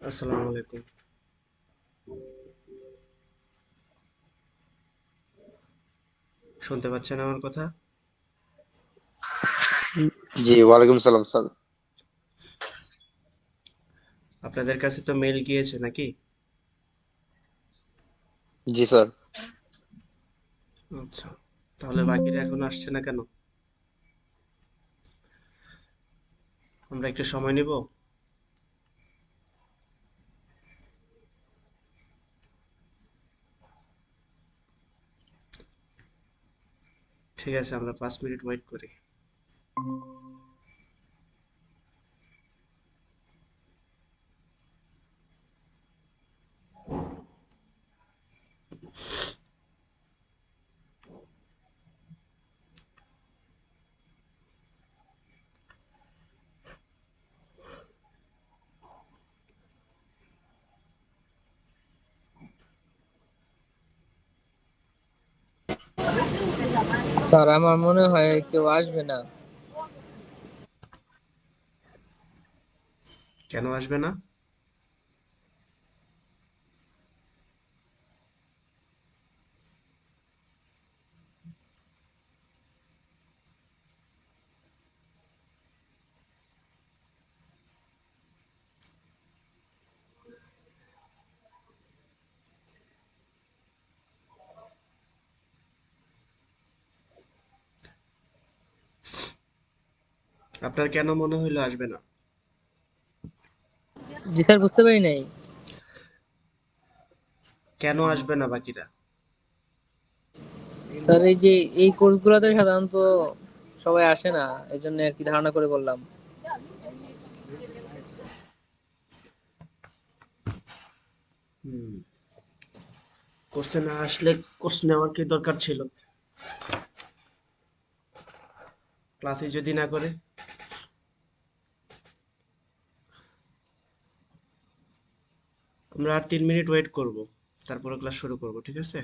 আসসালামু আলাইকুম। শুনতে পাচ্ছেন আমার কথা? জি, ওয়ালাইকুম সালাম স্যার। আপনাদের কাছে তো মেইল গিয়েছে নাকি? জি স্যার। আচ্ছা, তাহলে বাকিরা এখনো আসছে না কেন? আমরা একটু সময় নিব। ঠিক আছে, আমরা 5 মিনিট ওয়েট করি। স্যার আমার মনে হয় কেউ আসবে না। কেন আসবে না? আপনার কেন মনে হইলো আসবে না? জি স্যার, বুঝতে পারি নাই। কেন আসবে না বাকিরা? স্যার এই যে এই কোর্সগুলোতে সাধারণত সবাই আসে না, এই জন্য আর কি ধারণা করে বললাম। হুম, কোর্সে না আসলে কোর্স নেওয়ার কি দরকার ছিল? ক্লাসে যদি না করে? আমরা আর 3 মিনিট ওয়েট করব, তারপরে ক্লাস শুরু করব, ঠিক আছে?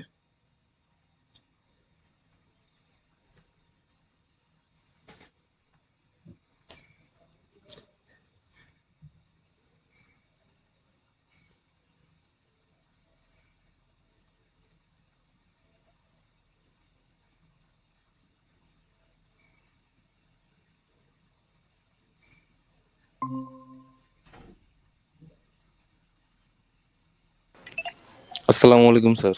আসসালামু আলাইকুম স্যার।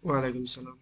ওয়ালাইকুম সালাম।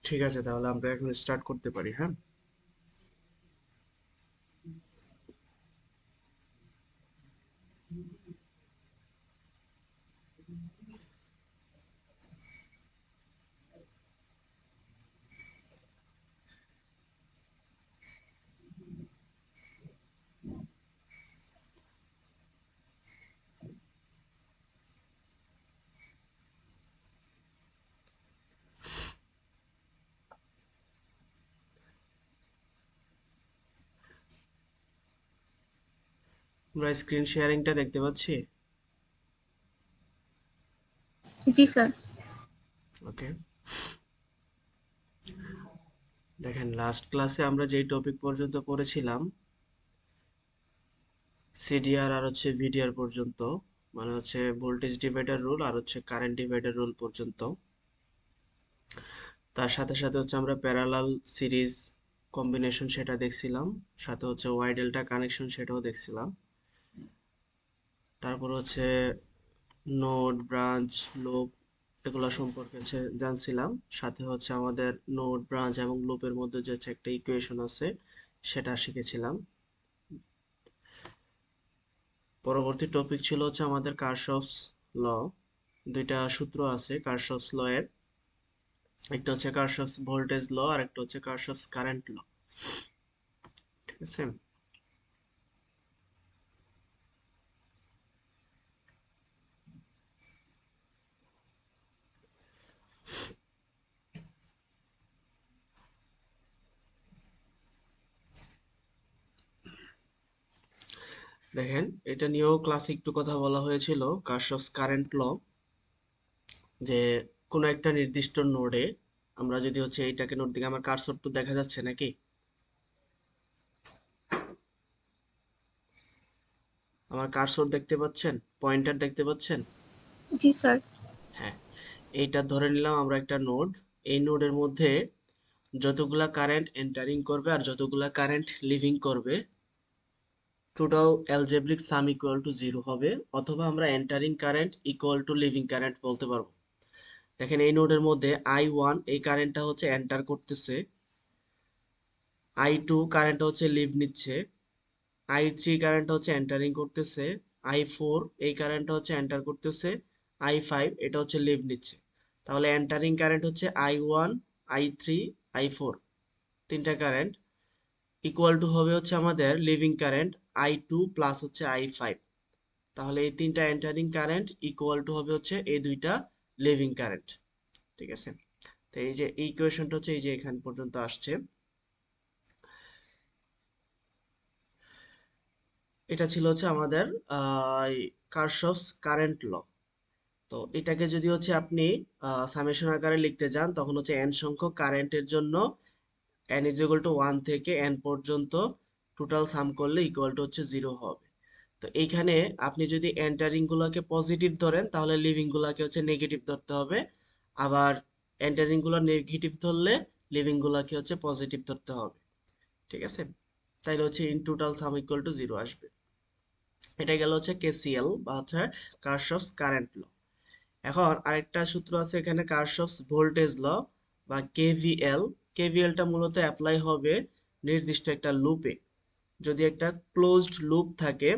ঠিক আছে, তাহলে আমরা এখন স্টার্ট করতে পারি, হ্যাঁ? আমরা স্ক্রিন শেয়ারিংটা দেখতে পাচ্ছি? জি স্যার। ওকে, দেখেন লাস্ট ক্লাসে আমরা যেই টপিক পর্যন্ত পড়েছিলাম, সিডিআর আর হচ্ছে ভিডিআর পর্যন্ত, মানে হচ্ছে ভোল্টেজ ডিভাইডার রুল আর হচ্ছে কারেন্ট ডিভাইডার রুল পর্যন্ত। তার সাথে সাথে হচ্ছে আমরা প্যারালাল সিরিজ কম্বিনেশন সেটা দেখছিলাম, সাথে হচ্ছে ওয়াই ডেল্টা কানেকশন সেটাও দেখছিলাম। তারপর হচ্ছে নোড, ব্রাঞ্চ, লুপ এগুলো সম্পর্কে জানছিলাম। সাথে হচ্ছে আমাদের নোড, ব্রাঞ্চ এবং লুপের মধ্যে যে হচ্ছে একটা ইকুয়েশন আছে সেটা শিখেছিলাম। পরবর্তী টপিক ছিল হচ্ছে আমাদের কারশফস ল। দুইটা সূত্র আছে কারশফস ল এর, একটা হচ্ছে কারশফস ভোল্টেজ ল আর একটা হচ্ছে কারশফস কারেন্ট ল। ঠিক আছে, দেখেন এটা নিয়েও ক্লাসে একটু কথা বলা হয়েছিল, কারশফস কারেন্ট ল, যে কোনো একটা নির্দিষ্ট নোডে আমরা যদি হচ্ছে এইটাকে, নোড দিকে আমার কারসর তো দেখা যাচ্ছে নাকি? আমার কারসর দেখতে পাচ্ছেন? পয়েন্টার দেখতে পাচ্ছেন? জি স্যার। হ্যাঁ, এইটা ধরে নিলাম আমরা একটা নোড। এই নোডের মধ্যে যতগুলা কারেন্ট এন্টারিং করবে আর যতগুলা কারেন্ট লিভিং করবে, total algebraic some equal to 0 হবে, অথবা আমরা entering current equal to living current বলতে পারবো। দেখেন এই নোডের মধ্যে I1 এই কারেন্টটা হচ্ছে এন্টার করতেছে, I2 কারেন্টটা হচ্ছে লিভ নিচ্ছে, I3 কারেন্টটা হচ্ছে এন্টারিং করতেছে, I4 এই কারেন্টটা হচ্ছে এন্টার করতেছে, I5 এটা হচ্ছে লিভ নিচ্ছে। তাহলে এন্টারিং কারেন্ট হচ্ছে I1, I3, I4 তিনটা কারেন্ট, ইকুয়াল টু হবে হচ্ছে আমাদের লিভিং কারেন্ট I2 প্লাস হচ্ছে I5। তাহলে এই তিনটা এন্টারিং কারেন্ট ইকুয়াল টু হবে হচ্ছে এই দুইটা লিভিং কারেন্ট। ঠিক আছে, তো এই যে ইকুয়েশনটা হচ্ছে এই যে এখান পর্যন্ত আসছে। এটা ছিল হচ্ছে আমাদের কারশফস কারেন্ট ল। তো এটাকে যদি হচ্ছে আপনি সামেশন আকারে লিখতে যান, তখন হচ্ছে n সংখ্যক কারেন্টের জন্য n ইজ ইকুয়াল টু 1 থেকে n পর্যন্ত টোটাল সাম করলে ইকুয়াল টু হচ্ছে 0 হবে। তো এইখানে আপনি যদি এন্টারিং গুলোকে পজিটিভ ধরেন, তাহলে লিভিং গুলোকে হচ্ছে নেগেটিভ ধরতে হবে। আবার এন্টারিং গুলো নেগেটিভ ধরলে লিভিং গুলোকে হচ্ছে পজিটিভ ধরতে হবে। ঠিক আছে, তাইলে হচ্ছে in total some equal to 0 আসবে। এটা গেল হচ্ছে কেসিএল বা হচ্ছে কারশফস কারেন্ট ল। এখন আরেকটা সূত্র আছে এখানে, কারশফস ভোল্টেজ ল বা কেভিএল। কেভিএলটা মূলত অ্যাপ্লাই হবে নির্দিষ্ট একটা লুপে। যদি একটা ক্লোজড লুপ থাকে,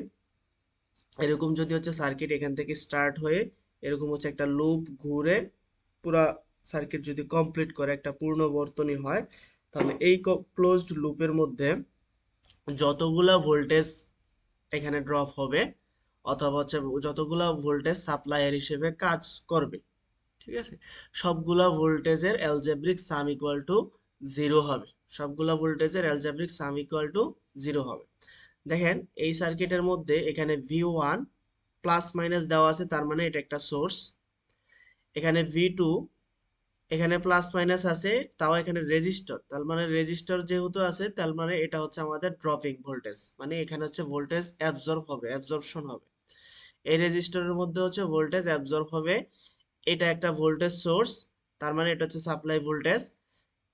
এরকম যদি হচ্ছে সার্কিট এখান থেকে স্টার্ট হয়ে এরকম হচ্ছে একটা লুপ ঘুরে পুরা সার্কিট যদি কমপ্লিট করে একটা পূর্ণ বর্তনী হয়, তাহলে এই ক্লোজড লুপের মধ্যে যতগুলা ভোল্টেজ এখানে ড্রপ হবে অথবা হচ্ছে যতগুলা ভোল্টেজ সাপ্লায়ার হিসেবে কাজ করবে, ঠিক আছে, সবগুলা ভোল্টেজের algebraic some equal to zero হবে। সবগুলা ভোল্টেজের algebraic some equal to zero হবে। দেখেন এই সার্কিটের মধ্যে এখানে V1 প্লাস মাইনাস দেওয়া আছে, তার মানে এটা একটা সোর্স। এখানে V2 এখানে প্লাস মাইনাস আছে, তাও এখানে রেজিস্টর, তার মানে রেজিস্টর যেহেতু আছে তার মানে এটা হচ্ছে আমাদের ড্রপিং ভোল্টেজ, মানে এখানে হচ্ছে ভোল্টেজ অ্যাবজর্ব হবে, অ্যাবজর্পশন হবে। এই রেজিস্টরের মধ্যে হচ্ছে ভোল্টেজ অ্যাবজর্ব হবে। এটা একটা ভোল্টেজ সোর্স, তার মানে এটা হচ্ছে সাপ্লাই ভোল্টেজ।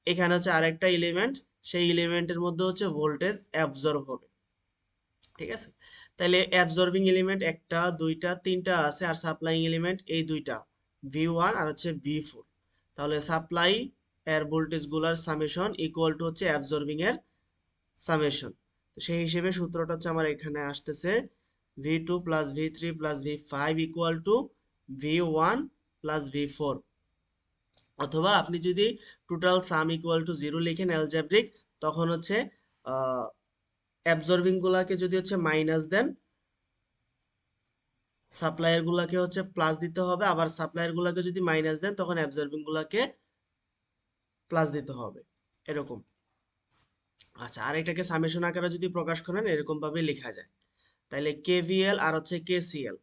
এখানে হচ্ছে আরেকটা এলিমেন্ট, সেই এলিমেন্টের মধ্যে হচ্ছে ভোল্টেজ অ্যাবজর্ব হবে, ঠিক আছে। তাহলে অ্যাবজর্বিং এলিমেন্ট একটা দুইটা তিনটা আছে, আর সাপ্লাইং এলিমেন্ট এই দুইটা, V1 আর হচ্ছে V4। তাহলে সাপ্লাই এর ভোল্টেজ গুলার সামেশন ইকুয়াল টু হচ্ছে অ্যাবজর্বিং এর সামেশন। তো সেই হিসেবে সূত্রটা হচ্ছে আমার এখানে আসতেছে V2 plus V3 plus V5 equal to V1 plus V4। অথবা আপনি যদি total some equal to zero লিখেন অ্যালজেব্রিক, তখন হচ্ছে অ্যাবজর্বিং গুলাকে যদি হচ্ছে মাইনাস দেন, সাপ্লায়ার গুলাকে হচ্ছে প্লাস দিতে হবে, আবার সাপ্লায়ার গুলাকে যদি মাইনাস দেন তখন অ্যাবজর্বিং গুলাকে প্লাস দিতে হবে, এরকম। আচ্ছা, আর এটাকে সামেশন আকারে যদি প্রকাশ করেন এরকম ভাবে লেখা যায়। তাহলে কেভিএল আর হচ্ছে কেসিএল।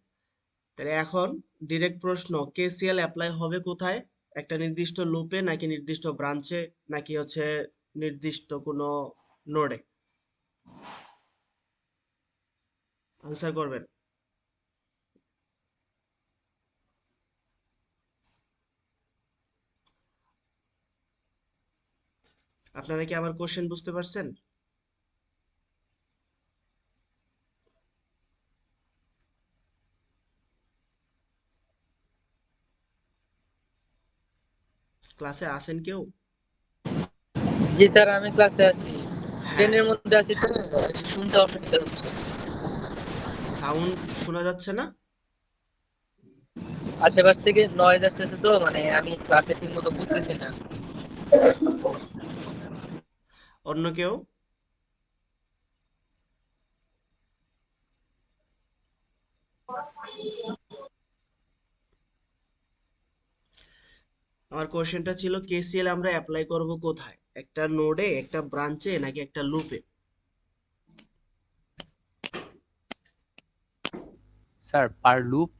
তাহলে এখন ডিরেক্ট প্রশ্ন, কেসিএল অ্যাপ্লাই হবে কোথায়? একটা নির্দিষ্ট লুপে নাকি নির্দিষ্ট ব্রাঞ্চে নাকি হচ্ছে নির্দিষ্ট কোনো নোডে? আনসার করবেন। আপনারা কি আমার কোশ্চেন বুঝতে পারছেন? ক্লাসে আছেন কেউ? জি স্যার, আমি ক্লাসে আছি, হ্যাঁ, ট্রেনের মধ্যে আছি তো একটু শুনতে অসুবিধা হচ্ছে। সাউন্ড শোনা যাচ্ছে না? আশেপাশ থেকে নয়েজ আসতেছে তো, মানে আমি ক্লাসে ঠিক মতো বুঝতেছি না। অন্য কেউ? আমার কোশ্চেনটা ছিল কেসিএল আমরা অ্যাপ্লাই করব কোথায়? একটা নোডে, একটা ব্রাঞ্চে নাকি একটা লুপে? স্যার পার লুপ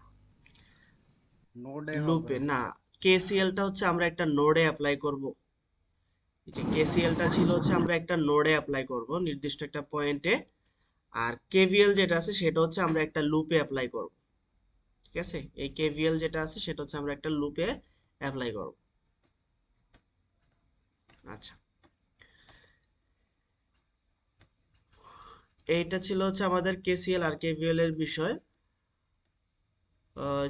নোডে হবে লুপে না, স্যার। কেসিএলটা হচ্ছে আমরা একটা নোডে অ্যাপ্লাই করব। এই যে কেসিএলটা ছিল হচ্ছে আমরা একটা নোডে অ্যাপ্লাই করব নির্দিষ্ট একটা পয়েন্টে, আর কেভিএল যেটা আছে সেটা হচ্ছে আমরা একটা লুপে অ্যাপ্লাই করব, ঠিক আছে। এই কেভিএল যেটা আছে সেটা হচ্ছে আমরা একটা লুপে অ্যাপ্লাই করব। আচ্ছা, এইটা ছিল হচ্ছে আমাদের কেসিএল আর কেভিএল এর বিষয়।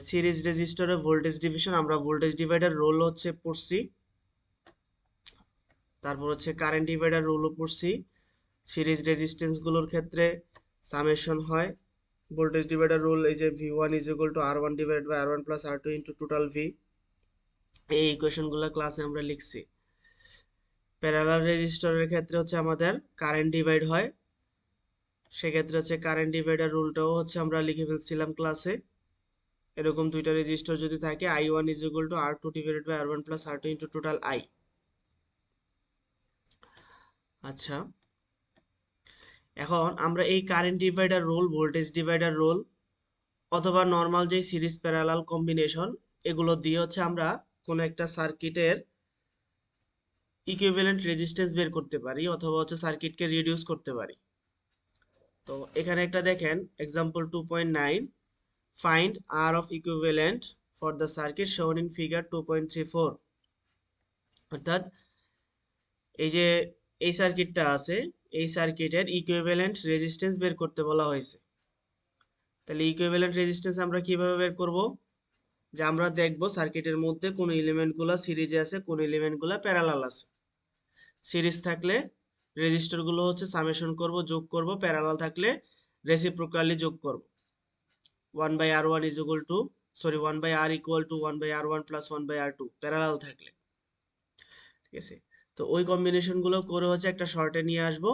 সিরিজ রেজিস্টরে ভোল্টেজ ডিভিশন, আমরা ভোল্টেজ ডিভাইডার রোল হচ্ছে পড়ছি, তারপর হচ্ছে কারেন্ট ডিভাইডার রুলও পড়ছি। সিরিজ রেজিস্ট্যান্স গুলোর ক্ষেত্রে সামেশন হয় ভোল্টেজ ডিভাইডার রুল, এই যে V1 is equal to R1 divided by R1 plus R2 into total V. এই ইকুয়েশনগুলো ক্লাসে আমরা লিখছি। প্যারালাল রেজিস্টরের ক্ষেত্রে হচ্ছে আমাদের কারেন্ট ডিভাইড হয়, সেক্ষেত্রে হচ্ছে কারেন্ট ডিভাইডার রুলটাও হচ্ছে আমরা লিখে ফেলছিলাম ক্লাসে। এরকম দুইটা রেজিস্টর যদি থাকে, I1 is equal to R2 divided by R1 plus R2 into total I। আচ্ছা, এখন আমরা এই current divider rule, voltage divider rule অথবা নর্মাল যে সিরিজ প্যারালাল কম্বিনেশন, এগুলো দিয়ে হচ্ছে আমরা কোন একটা সার্কিটের ইকুইভ্যালেন্ট রেজিস্ট্যান্স বের করতে পারি অথবা হচ্ছে সার্কিটকে রিডিউস করতে পারি। তো এখানে একটা দেখেন example 2.9, find R of equivalent for the circuit shown in figure 2.34। অর্থাৎ এই যে এই সার্কিটটা আছে, এই সার্কিটের ইকুইভ্যালেন্ট রেজিস্ট্যান্স বের করতে বলা হয়েছে। তাহলে ইকুইভ্যালেন্ট রেজিস্ট্যান্স আমরা কিভাবে বের করব? যে আমরা দেখব সার্কিটের মধ্যে কোন এলিমেন্টগুলো সিরিজে আছে, কোন এলিমেন্টগুলো প্যারালাল আছে। সিরিজ থাকলে রেজিস্টরগুলো হচ্ছে সামেশন করব, যোগ করব, প্যারালাল থাকলে রেসিপ্রোকালি যোগ করব। 1 by R1 is equal to, sorry 1 by R equal to 1 by R1 plus 1 by R2 parallel থাকলে, ঠিক আছে। তো ওই কম্বিনেশন গুলো করে হচ্ছে একটা শর্টে নিয়ে আসবো,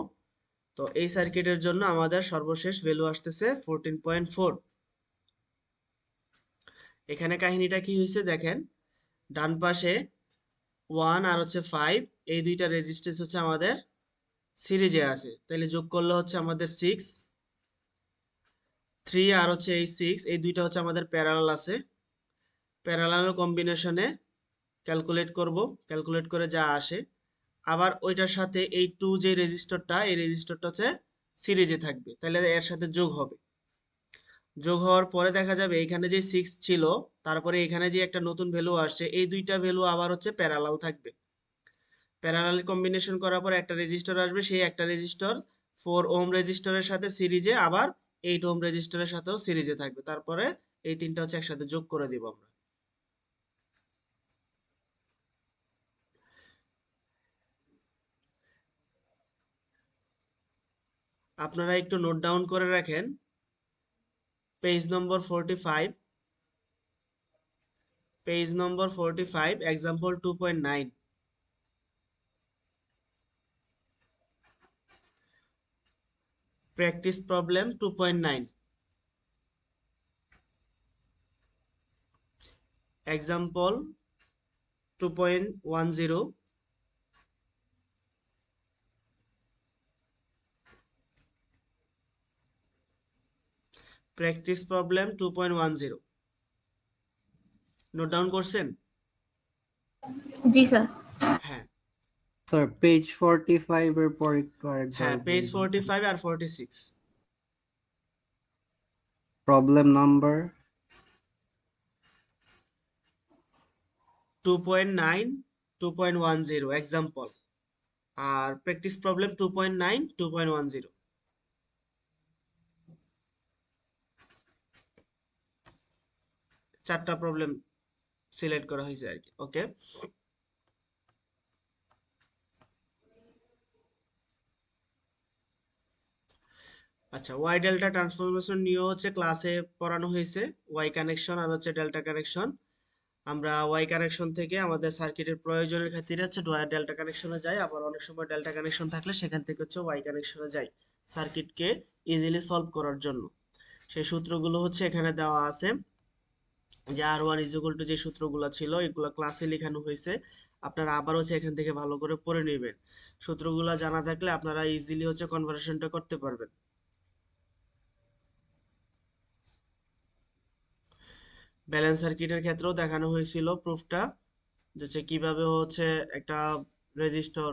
তো এই সার্কিটের জন্য আমাদের সর্বশেষ ভ্যালু আসতেছে 14.4। এখানে কাহিনীটা কি হয়েছে দেখেন, ডান পাশে 1 আর হচ্ছে 5, এই দুইটা রেজিস্ট্যান্স হচ্ছে আমাদের সিরিজে আছে, তাহলে যোগ করলে হচ্ছে আমাদের 6, 3 আর হচ্ছে এই 6, এই দুইটা হচ্ছে আমাদের প্যারালাল আছে। প্যারালাল কম্বিনেশনে ক্যালকুলেট করব, ক্যালকুলেট করে যা আসে, আবার ওইটার সাথে এই 2 যে রেজিস্টরটা, এই রেজিস্টরটা হচ্ছে সিরিজে থাকবে, তাহলে এর সাথে যোগ হবে। যোগ হওয়ার পরে দেখা যাবে এখানে যে 6 ছিল, তারপরে এখানে যে একটা নতুন ভ্যালু আসছে, এই দুইটা ভ্যালু আবার হচ্ছে প্যারালাল থাকবে। প্যারালাল কম্বিনেশন করার পর একটা রেজিস্টর আসবে, সেই একটা রেজিস্টর 4 ওহম রেজিস্টরের সাথে সিরিজে, আবার 8 ওহম রেজিস্টরের সাথেও সিরিজে থাকবে। তারপরে এই তিনটা হচ্ছে একসাথে যোগ করে দিব আমরা। আপনারা একটু নোট ডাউন করে রাখেন, পেজ নম্বর 45, পেজ নম্বর 45, example 2.9, practice problem 2.9, example 2.10, practice problem 2.10। Note down করছেন? জি স্যার। হ্যাঁ স্যার পেজ 45 এর পর একটু আরেকবার হ্যাঁ, পেজ বলবেন 45 আর 46, প্রবলেম নাম্বার 2.9, 2.10 এক্সাম্পল, আর প্র্যাকটিস প্রবলেম 2.9, 2.10। চারটা প্রবলেম সিলেক্ট করা হয়েছে আর কি। ওকে, আচ্ছা, ওয়াই ডেল্টা ট্রান্সফরমেশন নিয়ে হচ্ছে ক্লাসে পড়ানো হয়েছে, ওয়াই কানেকশন আর হচ্ছে ডেল্টা কানেকশন। আমরা ওয়াই কানেকশন থেকে আমাদের সার্কিটের প্রয়োজনের খাতিরে হচ্ছে ডেল্টা কানেকশনে যাই, আবার অনেক সময় ডেল্টা কানেকশন থাকলে সেখান থেকে হচ্ছে ওয়াই কানেকশনে যাই সার্কিটকে ইজিলি সলভ করার জন্য। সেই সূত্রগুলো হচ্ছে এখানে দেওয়া আছে, যে আর ওয়ান ইজ ইকুয়াল টু যে সূত্রগুলো ছিল এগুলো ক্লাসে লেখানো হয়েছে, আপনারা আবার হচ্ছে এখান থেকে ভালো করে পড়ে নেবেন। সূত্রগুলো জানা থাকলে আপনারা ইজিলি হচ্ছে কনভার্সনটা করতে পারবেন। ব্যালেন্স সার্কিটের ক্ষেত্রেও দেখানো হয়েছিল প্রুফটা, যে হচ্ছে কিভাবে হচ্ছে একটা রেজিস্টর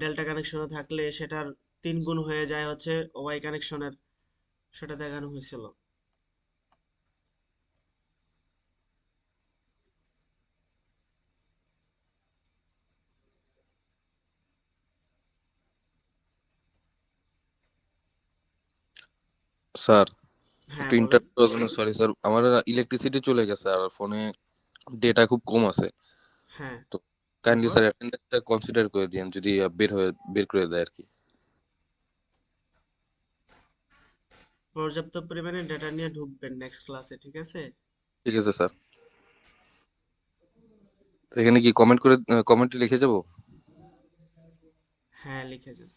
ডেল্টা কানেকশনে থাকলে সেটার 3 গুণ হয়ে যায় হচ্ছে ওয়াই কানেকশনের, সেটা দেখানো হয়েছিল। স্যার হ্যাঁ একটু বলেন। ইন্টারাপ্ট করার জন্য সরি স্যার, আমার ইলেকট্রিসিটি চলে গেছে আর ফোনে ডেটা খুব কম আছে। হ্যাঁ, তো কাইন্ডলি তারপর স্যার অ্যাটেন্ডেন্সটা কনসিডার করে দিন যদি বের করে দেয় আর কি। পর্যাপ্ত পরিমাণে ডেটা নিয়ে ঢুকবেন নেক্সট ক্লাসে, ঠিক আছে? ঠিক আছে স্যার, তো এখানে কি কমেন্টে লিখে যাব? হ্যাঁ, লিখে যান।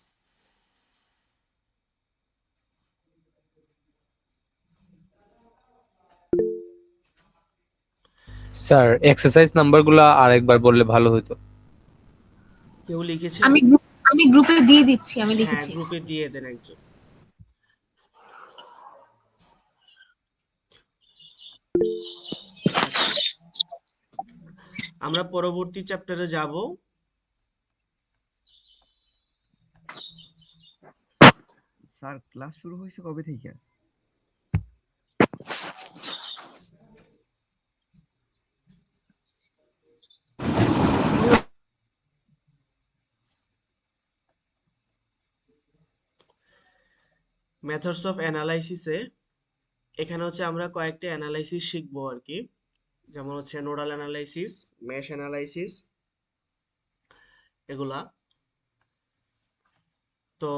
স্যার এক্সারসাইজ নাম্বারগুলো আরেকবার বললে ভালো হতো। কেউ লিখেছেন? আমি গ্রুপে দিয়ে দিচ্ছি, আমি হ্যাঁ, লিখেছি। গ্রুপে দিয়ে দেন একজন। আচ্ছা, আমরা পরবর্তী চ্যাপ্টারে যাব। স্যার ক্লাস শুরু হয়েছে কবে থেকে? মেথডস অফ অ্যানালাইসিসে এখানে হচ্ছে আমরা কয়েকটা অ্যানালাইসিস শিখবো আর কি, যেমন হচ্ছে নোডাল অ্যানালাইসিস, মেশ অ্যানালাইসিস, এগুলা। তো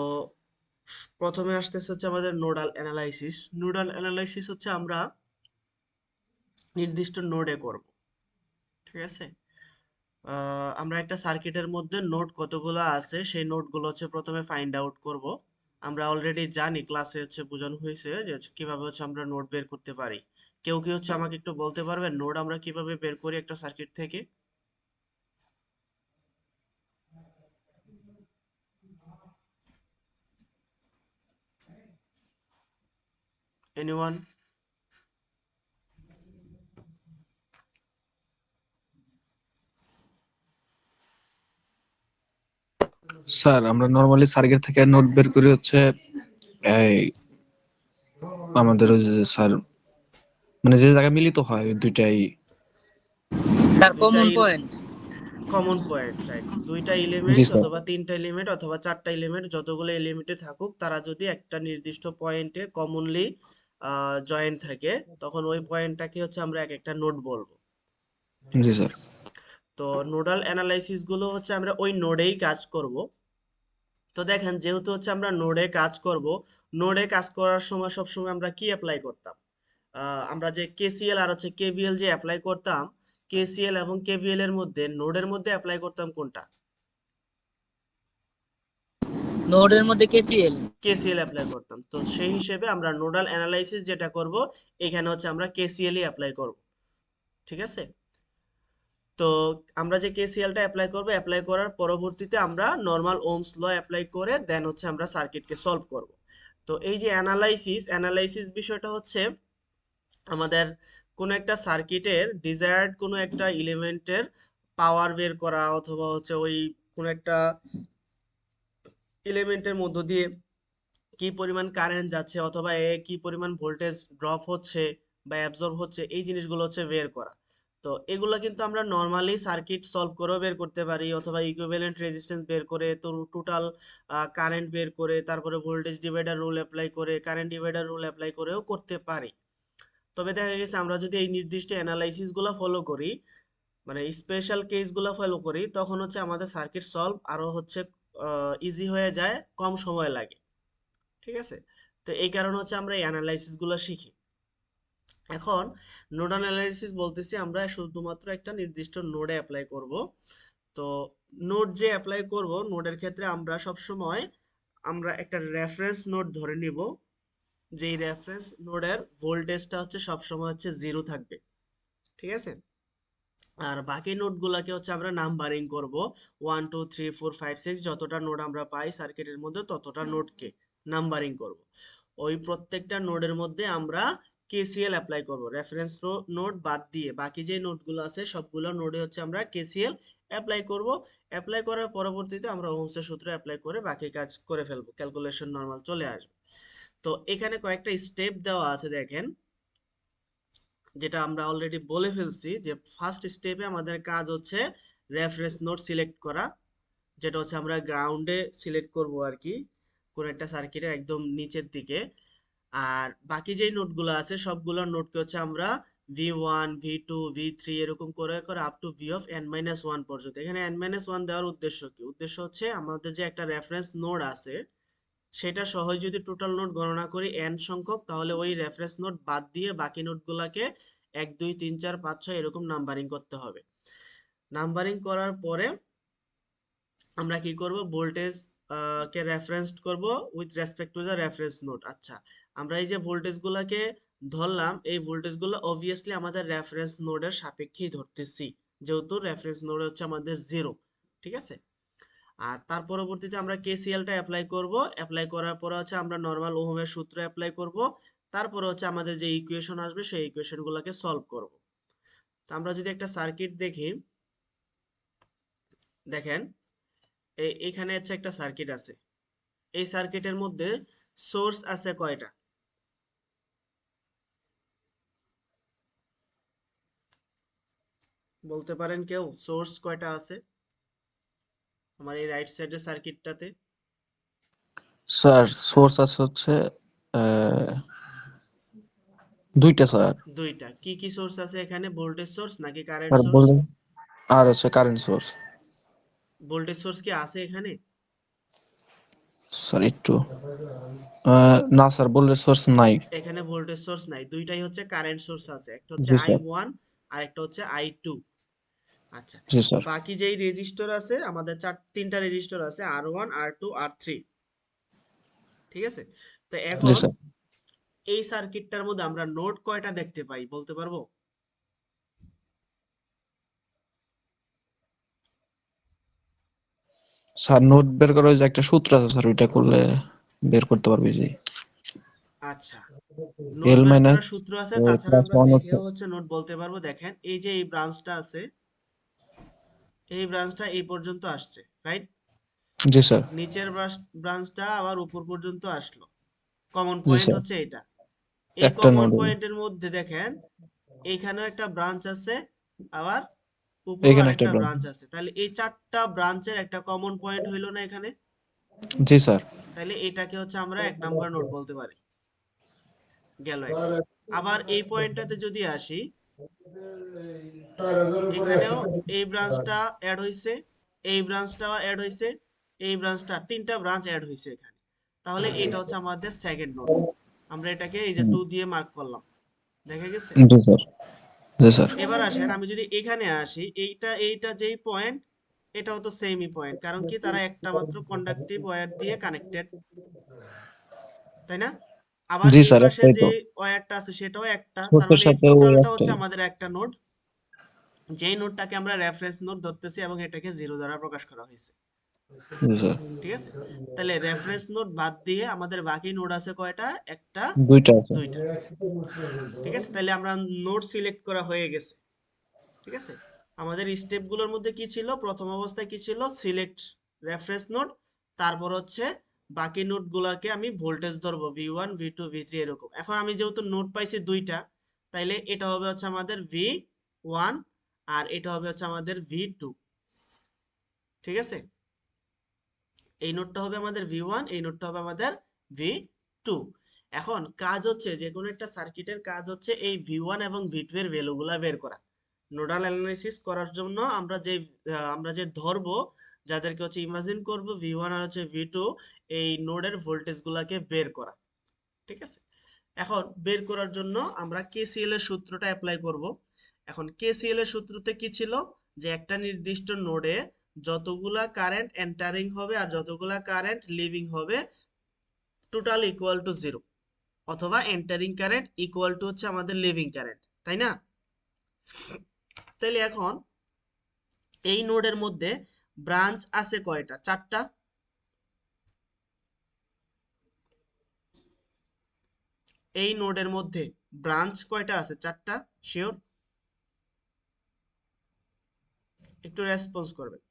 প্রথমে আসতেছে হচ্ছে আমাদের নোডাল অ্যানালাইসিস। নোডাল অ্যানালাইসিস হচ্ছে আমরা নির্দিষ্ট নোডে করব, ঠিক আছে? আমরা একটা সার্কিটের মধ্যে নোড কতগুলো আছে সেই নোডগুলো হচ্ছে প্রথমে ফাইন্ড আউট করব, আমরা অলরেডি জানি, ক্লাসে হচ্ছে বোঝানো হয়েছে যে হচ্ছে কিভাবে হচ্ছে আমরা নোড বের করতে পারি। কেউ কি হচ্ছে আমাকে একটু বলতে পারবেন নোড আমরা কিভাবে বের করি একটা সার্কিট থেকে? এনিওয়ান? স্যার আমরা নরমালি সার্কিট থেকে নোট বের করি হচ্ছে এই আমাদের ওই যে স্যার মানে যে জায়গায় মিলিত হয় ওই দুইটাই। স্যার কমন দুইটাই পয়েন্ট। Common point, right. দুইটা জি এলিমেন্ট স্যার। অথবা তিনটা এলিমেন্ট অথবা চারটা এলিমেন্ট, যতগুলো এলিমেন্টে থাকুক তারা যদি একটা নির্দিষ্ট পয়েন্টে কমনলি জয়েন্ট থাকে, তখন ওই পয়েন্টটাকে হচ্ছে আমরা এক একটা নোড বলবো। জি স্যার। তো নোডাল অ্যানালাইসিস গুলো হচ্ছে আমরা ওই নোডেই কাজ করব। তো দেখেন, যেহেতু হচ্ছে আমরা নোডে কাজ করব, নোডে কাজ করার সময় সবসময় আমরা কি অ্যাপ্লাই করতাম? আমরা যে কেসিএল আর হচ্ছে কেভিএল যে অ্যাপ্লাই করতাম, কেসিএল এবং কেভিএল এর মধ্যে নোডের মধ্যে অ্যাপ্লাই করতাম কোনটা? নোডের মধ্যে কেসিএল। কেসিএল অ্যাপ্লাই করতাম। তো সেই হিসেবে আমরা নোডাল অ্যানালাইসিস যেটা করব, এখানে হচ্ছে আমরা কেসিএলই অ্যাপ্লাই করব। ঠিক আছে? তো আমরা যে কেসিএলটা অ্যাপ্লাই করব, অ্যাপ্লাই করার পরবর্তীতে আমরা নর্মাল ওহমস ল অ্যাপ্লাই করে দেন হচ্ছে আমরা সার্কিটকে সলভ করব। তো এই যে অ্যানালাইসিস বিষয়টা হচ্ছে আমাদের কোনো একটা সার্কিটের ডিজায়ার্ড কোনো একটা এলিমেন্টের পাওয়ার বের করা, অথবা হচ্ছে ওই কোনো একটা এলিমেন্টের মধ্য দিয়ে কি পরিমাণ কারেন্ট যাচ্ছে, অথবা কি পরিমাণ ভোল্টেজ ড্রপ হচ্ছে বা অ্যাবজর্ব হচ্ছে, এই জিনিসগুলো হচ্ছে বের করা। তো এগুলো কিন্তু আমরা নর্মালি সার্কিট সলভ করেও বের করতে পারি, অথবা ইকুইভ্যালেন্ট রেজিস্ট্যান্স বের করে, তো টোটাল কারেন্ট বের করে, তারপরে ভোল্টেজ ডিভাইডার রুল অ্যাপ্লাই করে, কারেন্ট ডিভাইডার রুল অ্যাপ্লাই করেও করতে পারি। তবে দেখা গেছে আমরা যদি এই নির্দিষ্ট অ্যানালাইসিস গুলো ফলো করি, মানে স্পেশাল কেস গুলো ফলো করি, তখন হচ্ছে আমাদের সার্কিট সলভ আরো হচ্ছে ইজি হয়ে যায়, কম সময় লাগে। ঠিক আছে? তো এই কারণে হচ্ছে আমরা এই অ্যানালাইসিস গুলো শিখি। এখন নোড অ্যানালাইসিস বলতেছি আমরা শুধুমাত্র একটা নির্দিষ্ট নোডে অ্যাপ্লাই করব। তো নোড যে অ্যাপ্লাই করব, নোডের ক্ষেত্রে আমরা সব সময় আমরা একটা রেফারেন্স নোড ধরে নিব, যেই রেফারেন্স নোডের ভোল্টেজটা হচ্ছে সব সময় হচ্ছে 0 থাকবে। ঠিক আছে? আর বাকি নোডগুলোকে হচ্ছে আমরা নাম্বারিং করব, 1 2 3 4 5 6, যতটা নোড আমরা পাই সার্কিটের মধ্যে ততটা নোডকে নাম্বারিং করব। ওই প্রত্যেকটা নোডের মধ্যে আমরা কেসিএল অ্যাপ্লাই করব, রেফারেন্স নোড বাদ দিয়ে বাকি যে নোডগুলো আছে সবগুলো নোডে হচ্ছে আমরা কেসিএল অ্যাপ্লাই করব। অ্যাপ্লাই করার পরবর্তীতে আমরা ওহমসের সূত্র অ্যাপ্লাই করে বাকি কাজ করে ফেলবো, ক্যালকুলেশন নরমাল চলে আসবে। তো এখানে কয়েকটা স্টেপ দেওয়া আছে দেখেন, যেটা আমরা অলরেডি বলে ফেলছি, যে ফার্স্ট স্টেপে আমাদের কাজ হচ্ছে রেফারেন্স নোড সিলেক্ট করা, যেটা হচ্ছে আমরা গ্রাউন্ডে সিলেক্ট করব আর কি, কোন একটা সার্কিটের একদম নিচের দিকে। আর বাকি যেই নোডগুলো আছে সবগুলো নোডকে হচ্ছে আমরা V1 V2 V3 এরকম করে করে up to V of n-1 পর্যন্ত। এখানে n-1 দেওয়ার উদ্দেশ্য কি? উদ্দেশ্য হচ্ছে আমাদের যে একটা রেফারেন্স নোড আছে সেটা সহ যদি টোটাল নোড গণনা করি n সংখ্যক, তাহলে ওই রেফারেন্স নোড বাদ দিয়ে বাকি নোডগুলোকে 1 2 3 4 5 6 এরকম নাম্বারিং করতে হবে। নাম্বারিং করার পরে আমরা কি করব, ভোল্টেজ কে রেফারেন্স করব with respect to the reference node. আচ্ছা, আমরা এই যে ভোল্টেজ গুলাকে ধরলাম, এই ভোল্টেজ গুলো অবভিয়াসলি আমাদের রেফারেন্স নোডের সাপেক্ষেই ধরতেছি, যেহেতু রেফারেন্স নোড হচ্ছে আমাদের 0। ঠিক আছে? আর তার পরবর্তীতে আমরা কেসিএলটা অ্যাপ্লাই করব, অ্যাপ্লাই করার পরে হচ্ছে আমরা নরমাল ওহমের সূত্র অ্যাপ্লাই করব, তারপরে হচ্ছে আমাদের যে ইকুয়েশন আসবে সেই ইকুয়েশনগুলোকে সলভ করব। তো আমরা যদি একটা সার্কিট দেখি, দেখেন এখানে হচ্ছে একটা সার্কিট আছে। এই সার্কিটের মধ্যে সোর্স আছে কয়টা? বলতে পারেন কেউ, সোর্স কয়টা আছে আমার এই রাইট সাইডের সার্কিটটাতে? স্যার সোর্স আছে হচ্ছে দুইটা স্যার। দুইটা। কি কি সোর্স আছে এখানে? ভোল্টেজ সোর্স নাকি কারেন্ট স্যার সোর্স? বলুন। আর হচ্ছে কারেন্ট সোর্স। ভোল্টেজ সোর্স কি আছে এখানে? স্যার একটু না স্যার বললে সোর্স নাই। এখানে ভোল্টেজ সোর্স নাই, দুইটাই হচ্ছে কারেন্ট সোর্স আছে, একটা হচ্ছে জি স্যার। I1 আর একটা হচ্ছে I2। আচ্ছা, জি স্যার। বাকি যেই রেজিস্টর আছে আমাদের তিনটা রেজিস্টর আছে, R1 R2 R3। ঠিক আছে? তো জি এখন স্যার। এই সার্কিটটার মধ্যে আমরা নোড কয়টা দেখতে পাই বলতে পারবো? স্যার নোট বের করার ওই যে একটা সূত্র আছে স্যার, ওইটা করলে বের করতে পারবে জি। আচ্ছা, নোট এল বের মাইনাস করার সূত্র আছে, তাছাড়া প্লাস আমরা ওয়ান হচ্ছে। দেখেও হচ্ছে নোট বলতে পারবো। দেখেন এই যে এই ব্রাঞ্চটা আছে, এই ব্রাঞ্চটা এই পর্যন্ত আসছে, রাইট? জি স্যার। নিচের ব্রাঞ্চটা আবার উপর পর্যন্ত আসলো। কমন জি পয়েন্ট স্যার। হচ্ছে এটা। এই একটা কমন নোট পয়েন্টের মধ্যে দেখেন এইখানেও একটা ব্রাঞ্চ আছে, আবার উপরেও এখানে একটা আরেকটা ব্রাঞ্চ। ব্রাঞ্চ আছে। তাহলে এই চারটা ব্রাঞ্চের একটা কমন পয়েন্ট হইলো না এখানে? জি স্যার। তাহলে এটাকে হচ্ছে আমরা 1 নাম্বার নোড বলতে পারি। গেল একটা। আবার এই পয়েন্টটাতে যদি আসি, এখানেও এই ব্রাঞ্চটা অ্যাড হইছে, এই ব্রাঞ্চটাও অ্যাড হইছে, এই ব্রাঞ্চটা, তিনটা ব্রাঞ্চ অ্যাড হইছে এখানে। তাহলে এটা হচ্ছে আমাদের সেকেন্ড নোড। আমরা এটাকে এই যে হুম, 2 দিয়ে মার্ক করলাম, দেখা গেছে? জি স্যার। জি স্যার। এবার আসেন, আমি যদি এখানে আসি, এইটা যেই পয়েন্ট, এটাও তো সেমই পয়েন্ট, কারণ কি তারা একটা মাত্র কন্ডাক্টিভ ওয়্যার দিয়ে কানেক্টেড, তাই না? আবার জি এই স্যার, পাশে একটাই যে তো। ওয়্যারটা আছে সেটাও একটা, তার সোর্সের মানে এই সাথেও টোটালটা হচ্ছে একটাই। আমাদের একটা নোড, যেই নোডটাকে আমরা রেফারেন্স নোড ধরতেছি এবং এটাকে 0 দ্বারা প্রকাশ করা হয়েছে। জি স্যার। ঠিক আছে? তাহলে রেফারেন্স নোড বাদ দিয়ে আমাদের বাকি নোড আছে কয়টা? একটা, দুইটা আছে। দুইটা। ঠিক আছে? তাহলে আমরা নোড সিলেক্ট করা হয়ে গেছে। ঠিক আছে? আমাদের স্টেপগুলোর মধ্যে কি ছিল? প্রথম অবস্থায় কি ছিল? সিলেক্ট রেফারেন্স নোড, তারপর হচ্ছে বাকি নোডগুলোকে আমি ভোল্টেজ ধরবো V1 V2 V3 এরকম। এখন আমি যেহেতু নোড পাইছি দুইটা, তাইলে এটা হবে হচ্ছে আমাদের V1 আর এটা হবে হচ্ছে আমাদের V2। ঠিক আছে? এই নোডটা হবে আমাদের V1, এই নোডটা হবে আমাদের V2। এখন কাজ হচ্ছে, যে কোনো একটা সার্কিটের কাজ হচ্ছে এই V1 এবং V2 এর ভ্যালুগুলা বের করা। নোডাল অ্যানালাইসিস করার জন্য আমরা যে ধরবো, যাদেরকে হচ্ছে ইমাজিন করব V1 আর হচ্ছে V2, এই নোডের ভোল্টেজ গুলাকে বের করা। ঠিক আছে? এখন বের করার জন্য আমরা KCL এর সূত্রটা অ্যাপ্লাই করব। এখন KCL এর সূত্রতে কি ছিল? যে একটা নির্দিষ্ট নোডে যতগুলা কারেন্ট এন্টারিং হবে আর যতগুলা কারেন্ট লিভিং হবে, টোটাল ইকুয়াল টু 0, অথবা এন্টারিং কারেন্ট ইকুয়াল টু হচ্ছে আমাদের লিভিং কারেন্ট, তাই না? তাহলে এখন এই নোডের মধ্যে ব্রাঞ্চ আছে কয়টা? চারটা। এই নোডের মধ্যে ব্রাঞ্চ কয়টা আছে? চারটা। শিওর? একটু রেসপন্স করবেন।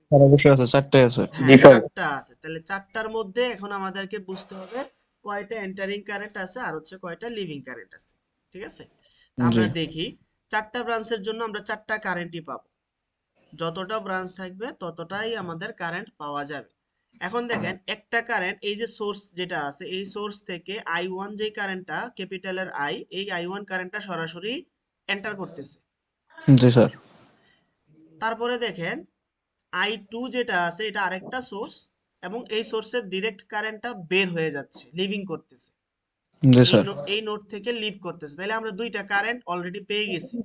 স্যার অবশ্যই আছে, চারটাই আছে। হ্যাঁ, চারটা আছে। তাহলে চারটার মধ্যে এখন আমাদেরকে বুঝতে হবে কয়টা এন্টারিং কারেন্ট আছে আর হচ্ছে কয়টা লিভিং কারেন্ট আছে। ঠিক আছে? তা জি। আমরা দেখি, চারটা ব্রাঞ্চের জন্য আমরা চারটা কারেন্টই পাবো। যতটা ব্রাঞ্চ থাকবে ততটাই আমাদের কারেন্ট পাওয়া যাবে। এখন দেখেন একটা কারেন্ট, এই যে সোর্স যেটা আছে, এই সোর্স থেকে I1 যে কারেন্টটা, ক্যাপিটালের I, এই I1 কারেন্টটা সরাসরি এন্টার করতেছে। জি স্যার। তারপরে দেখেন I2 যেটা আছে, এটা আরেকটা সোর্স, এবং এই সোর্সের ডিরেক্ট কারেন্টটা বের হয়ে যাচ্ছে, লিভিং করতেছে, জি স্যার। এই নোড থেকে লিভ করতেছে। তাহলে আমরা দুইটা কারেন্ট অলরেডি পেয়ে গেছি।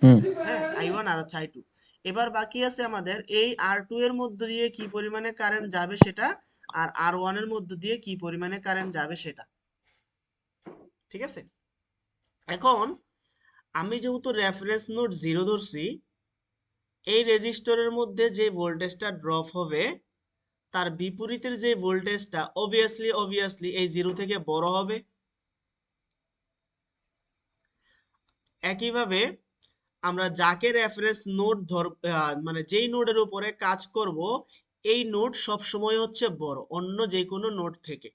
হুম। হ্যাঁ, I1 আর হচ্ছে I2। এবার বাকি আছে আমাদের এই R2 এর মধ্য দিয়ে কি পরিমাণে কারেন্ট যাবে সেটা, আর R1 এর মধ্য দিয়ে কি পরিমাণে কারেন্ট যাবে সেটা। ঠিক আছে? এখন আমি যেহেতু রেফারেন্স নোড 0 ধরছি, এই রেজিস্টরের মধ্যে যে ভোল্টেজটা ড্রপ হবে, তার বিপরীতের যে ভোল্টেজটা অবভিয়াসলি এই 0 থেকে বড় হবে। একইভাবে আমরা যাকে রেফারেন্স নোড মানে যেই নোডের উপরে কাজ করব, এই নোড সব সময় হচ্ছে বড় অন্য যে কোনো নোড থেকে,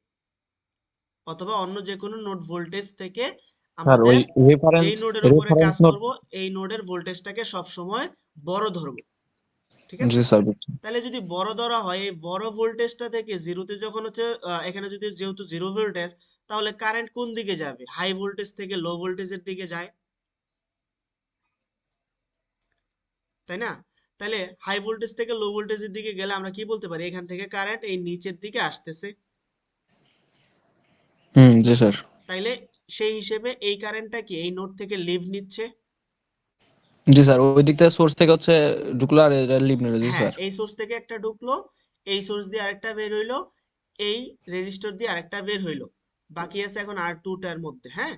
অথবা অন্য যে কোনো নোড ভোল্টেজ থেকে। স্যার ওই আমাদের রেফারেন্স যেই নোডের উপরে রেফারেন্স কাজ নোট। করব, এই নোডের ভোল্টেজটাকে সব সময় বড় ধরব। ঠিক আছে? জি স্যার বুঝছি। তাহলে যদি বড় ধরা হয়, এই বড় ভোল্টেজটা থেকে জিরোতে যখন হচ্ছে এখানে যদি যেহেতু 0 ভোল্টেজ, তাহলে কারেন্ট কোন দিকে যাবে? হাই ভোল্টেজ থেকে লো ভোল্টেজের দিকে যায়, তাই না? তাহলে হাই ভোল্টেজ থেকে লো ভোল্টেজের দিকে গেলে আমরা কি বলতে পারি? এখান থেকে কারেন্ট এই নিচের দিকে আসতেছে। হুম, জি স্যার। তাইলে সেই হিসেবে এই কারেন্টটা কি এই নোড থেকে লিভ নিচ্ছে? জি স্যার, ওই দিক থেকে সোর্স থেকে হচ্ছে ঢুকলো আর এটা লিভ নিল। জি হ্যাঁ, স্যার। এই সোর্স থেকে একটা ঢুকলো, এই সোর্স দিয়ে আরেকটা বের হইলো, এই রেজিস্টার দিয়ে আরেকটা বের হইলো। বাকি আছে এখন R2 টার মধ্যে। হ্যাঁ,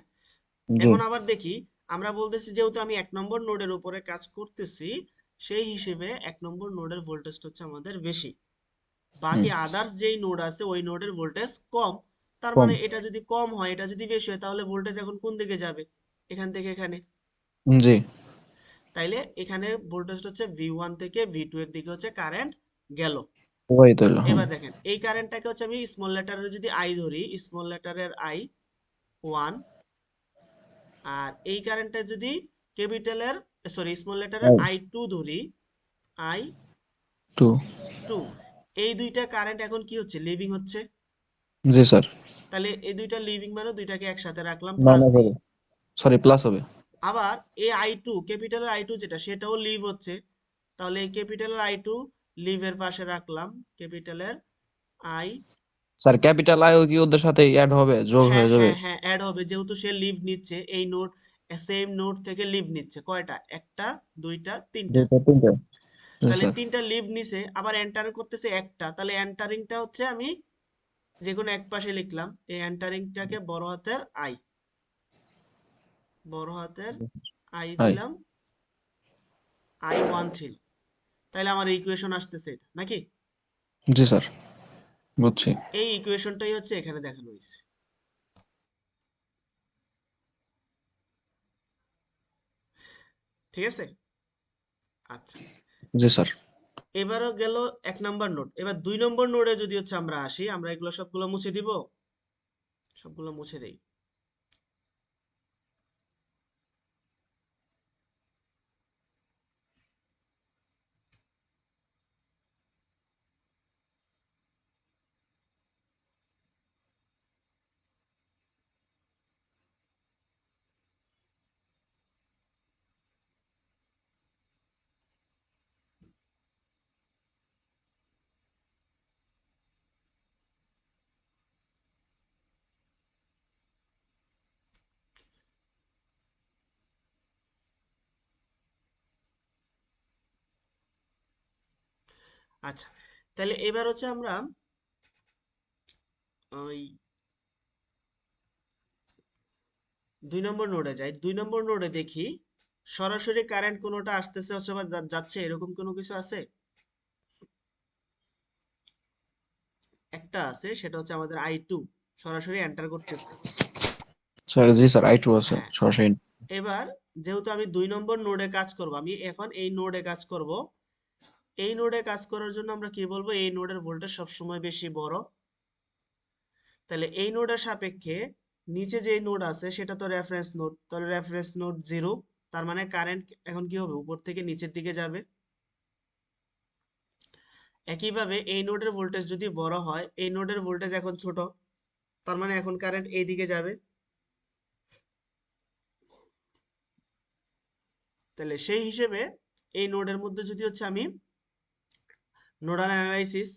জি এখন আবার দেখি, আমরা বলতেছি যেহেতু আমি 1 নম্বর নোডের উপরে কাজ করতেছি, সেই হিসেবে 1 নম্বর নোডের ভোল্টেজটা হচ্ছে আমাদের বেশি। হুম, বাকি আদার্স যেই নোড আছে ওই নোডের ভোল্টেজ কম। তার কম। মানে এটা যদি কম হয়, এটা যদি বেশি হয়, তাহলে ভোল্টেজ এখন কোন দিকে যাবে? এখান থেকে এখানে। জি, তাইলে এখানে ভোল্টেজটা হচ্ছে V1 থেকে V2 এর দিকে হচ্ছে কারেন্ট গেল। ওই তো হলো। হুম, এবার দেখেন, এই কারেন্টটাকে হচ্ছে আমি স্মল লেটারের যদি আই ধরি, স্মল লেটারের আই 1, আর এই কারেন্টটা যদি ক্যাপিটালের, সরি, স্মল লেটারের তাই I2 ধরি, আই টু। 2, এই দুইটা কারেন্ট এখন কি হচ্ছে? লিভিং হচ্ছে। জি স্যার। তাহলে এই দুইটা লিভিং মানে দুইটাকে একসাথে রাখলাম প্লাস মাইনাস দিয়ে। হবে, সরি প্লাস হবে। আবার এই I2, ক্যাপিটালের I2 যেটা, সেটাও লিভ হচ্ছে। তাহলে এই ক্যাপিটালের I2 লিভের পাশে রাখলাম, ক্যাপিটালের আই। স্যার ক্যাপিটাল আই কি ওদের সাথে অ্যাড হবে, যোগ হ্যাঁ হয়ে যাবে? হ্যাঁ হ্যাঁ, অ্যাড হবে, যেহেতু সে লিভ নিচ্ছে এই নোড, সেম নোড থেকে লিভ নিচ্ছে কয়টা? একটা, দুইটা, তিনটা। দুইটা তিনটা। জি তাহলে স্যার। তিনটা লিভ নিছে, আবার এন্টার করতেছে একটা, তাহলে এন্টারিংটা হচ্ছে আমি যে কোনো এক পাশে লিখলাম, এই এন্টারিংটাকে বড় হাতের আই, বড় হাতের আই হাই। দিলাম, I1 ছিল। তাহলে আমার ইকুয়েশন আসতেছে এটা নাকি? জি স্যার, বুঝছি। এই ইকুয়েশনটাই হচ্ছে এখানে দেখানো হয়েছে। ঠিক আছে? আচ্ছা, জি স্যার। এবারও গেল 1 নম্বর নোড। এবার 2 নম্বর নোডে যদি হচ্ছে আমরা আসি, আমরা এগুলো সবগুলো মুছে দিব, সবগুলো মুছে দেই। আচ্ছা, তাহলে এবার হচ্ছে আমরা ওই 2 নম্বর নোডে যাই। 2 নম্বর নোডে দেখি সরাসরি কারেন্ট কোনোটা আসতেছে অথবা যাচ্ছে, এরকম কোনো কিছু আছে? একটা আছে, সেটা হচ্ছে আমাদের I2 সরাসরি এন্টার করতেছে। স্যার জি স্যার, আই টু আছে হ্যাঁ, সরাসরি। এবার যেহেতু আমি 2 নম্বর নোডে কাজ করব, আমি এখন এই নোডে কাজ করব। এই নোডে কাজ করার জন্য আমরা কি বলবো? এই নোডের ভোল্টেজ সবসময় বেশি বড়। তাহলে এই নোডের সাপেক্ষে নিচে যে নোড আছে সেটা তো রেফারেন্স নোড, তাহলে রেফারেন্স নোড 0। তার মানে কারেন্ট এখন কি হবে? উপর থেকে নিচের দিকে যাবে। একইভাবে এই নোডের ভোল্টেজ যদি বড় হয়, এই নোডের ভোল্টেজ এখন ছোট, তার মানে এখন কারেন্ট এই দিকে যাবে। তাহলে সেই হিসেবে এই নোডের মধ্যে যদি হচ্ছে আমি নোডাল অ্যানালাইসিস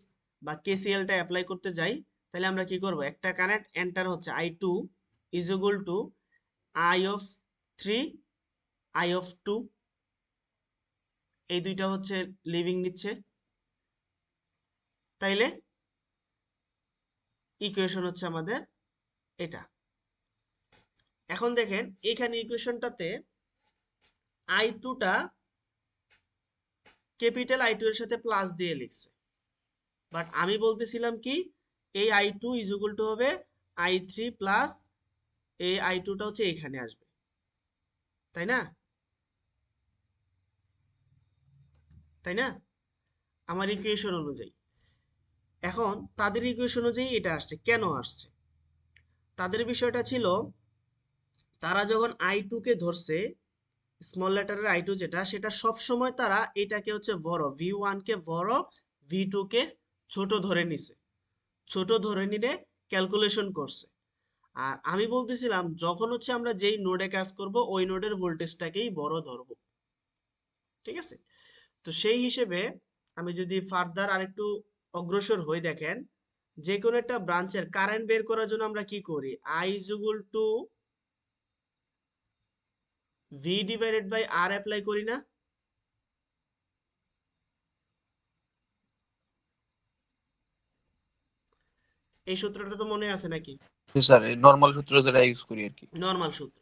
বা কেসিএলটা অ্যাপ্লাই করতে যাই, তাহলে আমরা কি করব? একটা কারেন্ট এন্টার হচ্ছে I2 is equal two I of 3, I of 2, এই দুইটা হচ্ছে লিভিং নিচ্ছে। তাইলে ইকুয়েশন হচ্ছে আমাদের এটা। এখন দেখেন এখানে ইকুয়েশনটাতে I2টা ক্যাপিটাল I2 এর সাথে প্লাস দিয়ে লিখছে, বাট আমি বলতেছিলাম কি, এই I2 ইজ ইকুয়াল টু হবে I3 প্লাস এই I2টা হচ্ছে এখানে আসবে, তাই না? তাই না? আমার ইকুয়েশন অনুযায়ী। এখন তাদের ইকুয়েশন অনুযায়ী এটা আসছে, কেন আসছে? তাদের বিষয়টা ছিল, তারা যখন I2 কে ধরছে, স্মল লেটারের I2 যেটা, সেটা সব সময় তারা এটাকে হচ্ছে বড়, V1 কে বড়, V2 কে ছোট ধরে নিছে। ছোট ধরে নিলে ক্যালকুলেশন করছে। আর আমি বলতেছিলাম যখন হচ্ছে আমরা যেই নোডে কাজ করব ওই নোডের ভোল্টেজটাকেই বড় ধরবো। ঠিক আছে? তো সেই হিসেবে আমি যদি ফার্দার আরেকটু অগ্রসর হই, দেখেন যে কোনো একটা ব্রাঞ্চের কারেন্ট বের করার জন্য আমরা কি করি? I is equal to V divided by R apply করি না? এই সূত্রটা তো মনে আছে নাকি? জি স্যার, এই নর্মাল সূত্র যেটা ইউজ করি আর কি। নর্মাল সূত্র।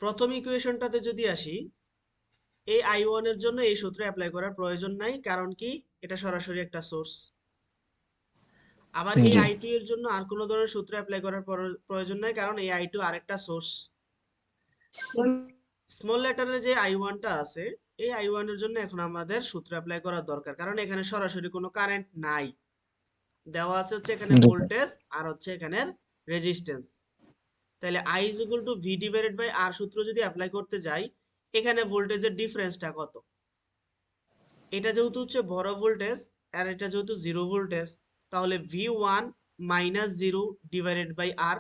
প্রথম ইকুয়েশনটাতে যদি আসি, এই I1 এর জন্য এই সূত্র অ্যাপ্লাই করার প্রয়োজন নাই, কারণ কি এটা সরাসরি একটা সোর্স। আবার এই জি I2 এর জন্য আর কোনো ধরনের সূত্র অ্যাপ্লাই করার প্রয়োজন নাই, কারণ এই I2 আরেকটা সোর্স। স্মল লেটারের যে I1 টা আছে, এই I1 এর জন্য এখন আমাদের সূত্র অ্যাপ্লাই করার দরকার, কারণ এখানে সরাসরি কোনো কারেন্ট নাই, দেওয়া আছে হচ্ছে এখানে জি স্যার। ভোল্টেজ আর হচ্ছে এখানের রেজিস্ট্যান্স। তাহলে I is equal to V divided by R সূত্র যদি অ্যাপ্লাই করতে যাই, এখানে ভোল্টেজের ডিফারেন্সটা কত? এটা যেহেতু হচ্ছে বড় ভোল্টেজ আর এটা যেহেতু জিরো ভোল্টেজ, তাহলে V1 minus zero divided by R,